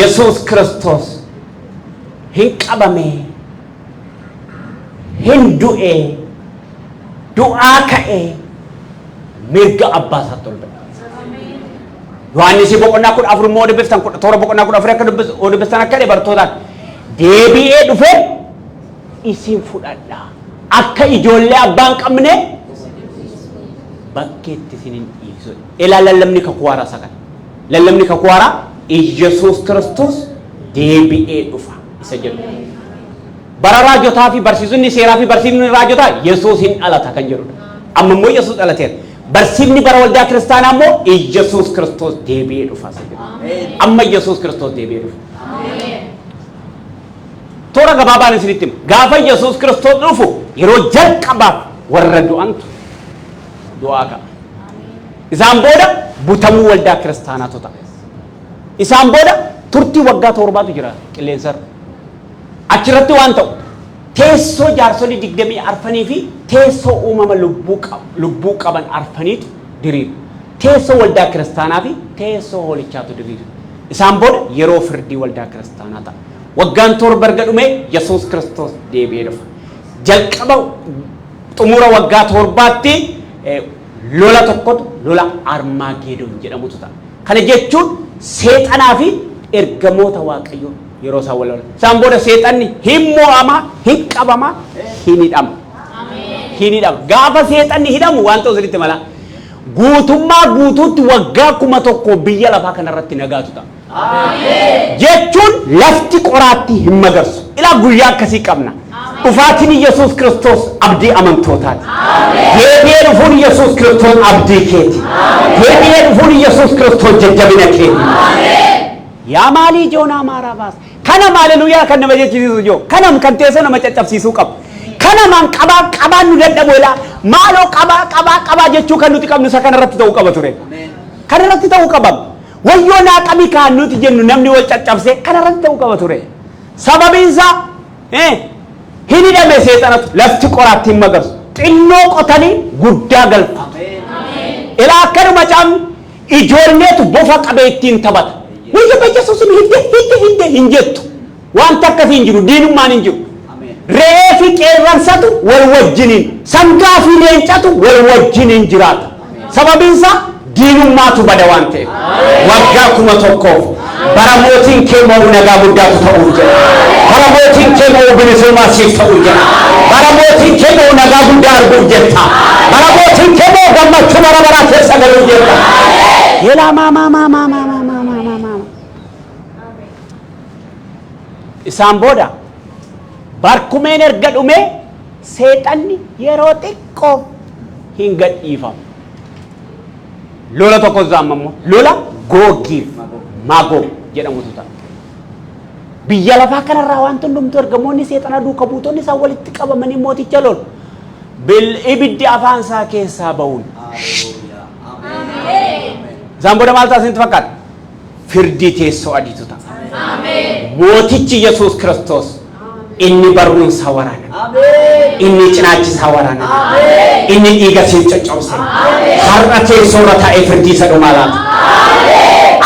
Yesuus Kiristoos hin qabame hin du'e du'aa ka'e mirga abbaa isaatti ol ba'e Yohaannis boqonnaa 14 moo dubbiftan 17 boqonnaa 14 akka dubbistan akka bartootaan deebi'ee dhufe isin fudhadha akka ijoollee abbaan qabne bakkeetti isinin dhiisu ila lallabni kakuwaaraa sagan lallabni kakuwaaraa Yesuus Kiristoos deebi'ee dhufa isa jedhu bara raajotaa fi barsiisonni seeraa fi barsiisonni raajotaa Yesuus hin dhalata kan jedhudha amma immoo Yesuus dhalateera barsiifni bara waldaa kiristaanaa immoo Yesuus Kiristoos deebi'ee dhufa isa jedhu amma Yesuus Kiristoos deebi'ee dhufa toora gabaabaan isinitti gaafa Yesuus Kiristoos dhufu yeroo jalqabaaf warra du'antu du'aa ka'a isaan booda butamuu waldaa kiristaanaatu ta'a isaan booda turtii waggaa 7tu jira qilleensarra achirratti waan ta'u teessoo jaarsolii 20 arfanii fi teessoo uumama lubbuu qaban arfaniitu diriiru teessoo waldaa kiristaanaa fi teessoo hoolichaatu diriiru isaan booda yeroo firdii waldaa kiristaanaa ta'a waggaan 7 erga dhume Yesuus Kiristoos deebi'ee dhufa jalqaba xumura waggaa 7tti lola tokkotu lola Armaagedoon jedhamutu ta'a kana jechuun seexanaa fi ergamoota waaqayyoo yeroo isaan wal lolan isaan booda seexanni hin mo'ama hin qabama hin hidhama gaafa seexanni hidhamu waan ta'u sirriitti mala guutummaa guutuutti waggaa 1000 biyya lafaa kanarratti nagaatu ta'a jechuun lafti qoraatti hin magarsu ilaa guyyaa akkasii qabna dhufaatiin Yesuus Kiristoos abdii amantootaati deebi'ee dhufuun Yesuus Kiristoos abdii keeti deebi'ee dhufuun Yesuus Kiristoos jajjabina keeti yaa maalii joonaa maaraa baas kana haleluuyaa kan nama jechisiisu joo kanam kan teessoo nama caccabsiisuu qabu kanamaan qabaan nu dadhabu ilaa maaloo qabaa jechuu kan nuti qabnu isa kanarratti ta'uu qaba ture kanarratti ta'uu qaba wayyoo naa qabii kaan nuti jennu namni wal caccabsee kanarratti ta'uu qaba ture sababiinsaa hin hidhame seexanatu lafti qoraatti hin magarsu xinnoo qotanii guddaa galfa ilaa akkanuma caamni ijoolleetu bofa qabee ittiin taphata wayya Yesuus hidde hin jettu wanta akkasii hin jiru diinummaan hin jiru re'ee fi qeerransatu wal wajjiniin sangaa fi leencatu wal wajjiniin jiraata sababiinsaa diinummaatu bada waan ta'eef waggaa 1000 bara mootiin kee moo nagaa guddaatu ta'uuf jedha bara mootiin kee moo bilisummaa siif ta'uuf jedha bara mootiin kee moo nagaa guddaa arguuf jetta bara mootiin kee moo gammachuu bara baraa keessa galuuf jetta yelaa isaan booda barkumeen erga dhume seexanni yeroo xiqqoo hin gadhiifamu lola tokko zaamammo lola googiif Magoog jedhamutu ta'a biyya lafaa kanarraa wanti hundumtu ergamoonni seexana duuka buutonni isaa walitti qabamanii mooticha lolu ibiddi afaan isaa keessaa ba'uun isaan booda maal taasisanitti fakkaata firdii teessoo adiitu ta'a mootichi Yesuus Kiristoos inni barumsa waraana inni cinaachisaa waraana inni dhiiga siin coccobse har'a teessoo irra taa'ee firdii isa dhumaa laata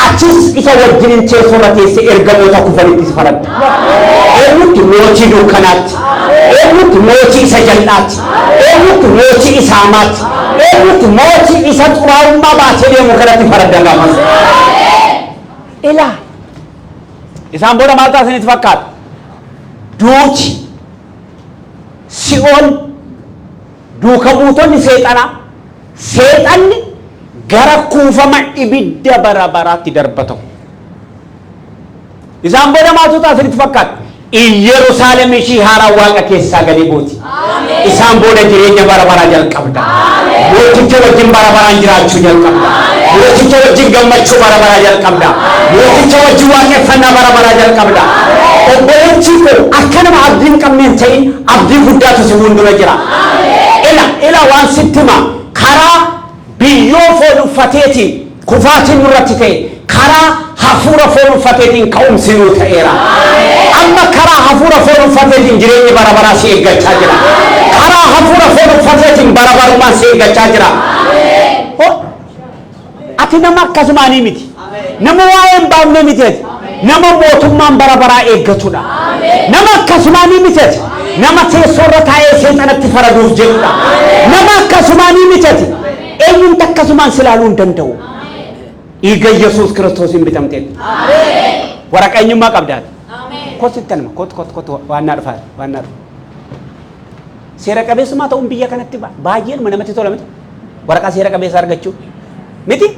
achis isa wajjin teessoo irra teessee ergamoota kufanitti faradda eenyutti mootii dukkanaatti eenyutti mootii isa jal'aatti eenyutti mootii isa hamaatti eenyutti mootii isa xuraa'ummaa baatee deemu kanatti faradda gaafas ilaa isaan booda maal taasisanitti fakkaata duuti si'oon duuka buutonni seexanni gara kuufama ibidda bara baraatti darbatamu isaan booda maaltu taasisanitti fakkaata Yerusaalem ishii haaraa waaqa keessaa gadi buuti isaan booda jireenya bara baraa jalqabda mooticha wajjin bara baraan jiraachuu jalqabda mooticha wajjin gammachuu bara baraa jalqabda mooticha wajjin waaqeffannaa bara baraa jalqabda obboleettii koo akka nama abdiin qabneen ta'in abdii guddaatu si fuuldura jira ila waan sitti hima karaa biyyoo foon uffateetiin kufaatiin nurratti ta'e karaa hafuura foon uffateetiin ka'umsi nuu ta'eera amma karaa hafuura foon uffateetiin jireenyi bara baraa si eeggachaa jira karaa hafuura foon uffateetiin bara barummaan si eeggachaa jira ati nama akkasumaanii miti nama waa'een baafne miteeti nama mootummaan bara baraa eeggatudha nama akkasumaanii miteeti nama teessoo irra taa'ee seexanatti faraduuf jedhudha nama akkasumaanii miteeti eenyumti akkasumaan silaaluu hin danda'u dhiiga Yesuus Kiristoosiin bitamteetti waraqa eenyummaa qabdaati kotitti nama kot waannaa dhufaati waannaa dhufa seera qabeessummaa ta'uun biyya kanatti baay'een namatti tola miti waraqaa seera qabeessa argachuu miti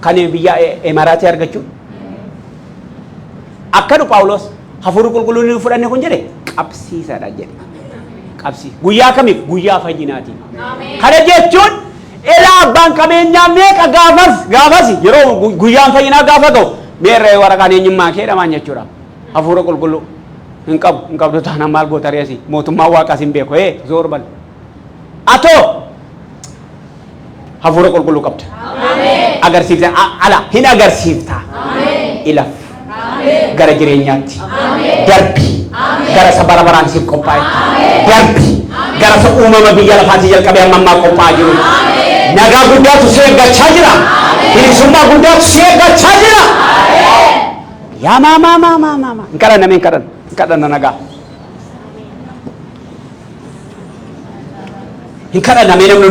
kan biyya Imaaraatii argachuu akkanu Phaawulos hafuurri qulqulluun fudhanne kun jedhe qabsiisadha jedhe qabsii guyyaa kamiif guyyaa fayyinaati kana jechuun ilaa abbaan qabeenyaa meeqa gaafas yeroo guyyaan fayyinaa gaafa ga'u meerree waraqaan eenyummaa kee dhamaan jechuudha hafuura qulqulluu hin qabdu taanaan maal goota reesi mootummaa waaqaas hin beeku zoor bal atoo hafuura qulqulluu qabda agarsiifta ala hin agarsiifta ilaf gara jireenyaatti darbii gara isa bara baraan siif qophaa'e darbii gara isa uumama biyya lafaatii jalqabee amma ammaa qophaa'aa jiru nagaa guddaatu si eeggachaa jira bilisummaa guddaatu si eeggachaa jira yaa maamaa hin kadhanna nagaa hin kadhanna namni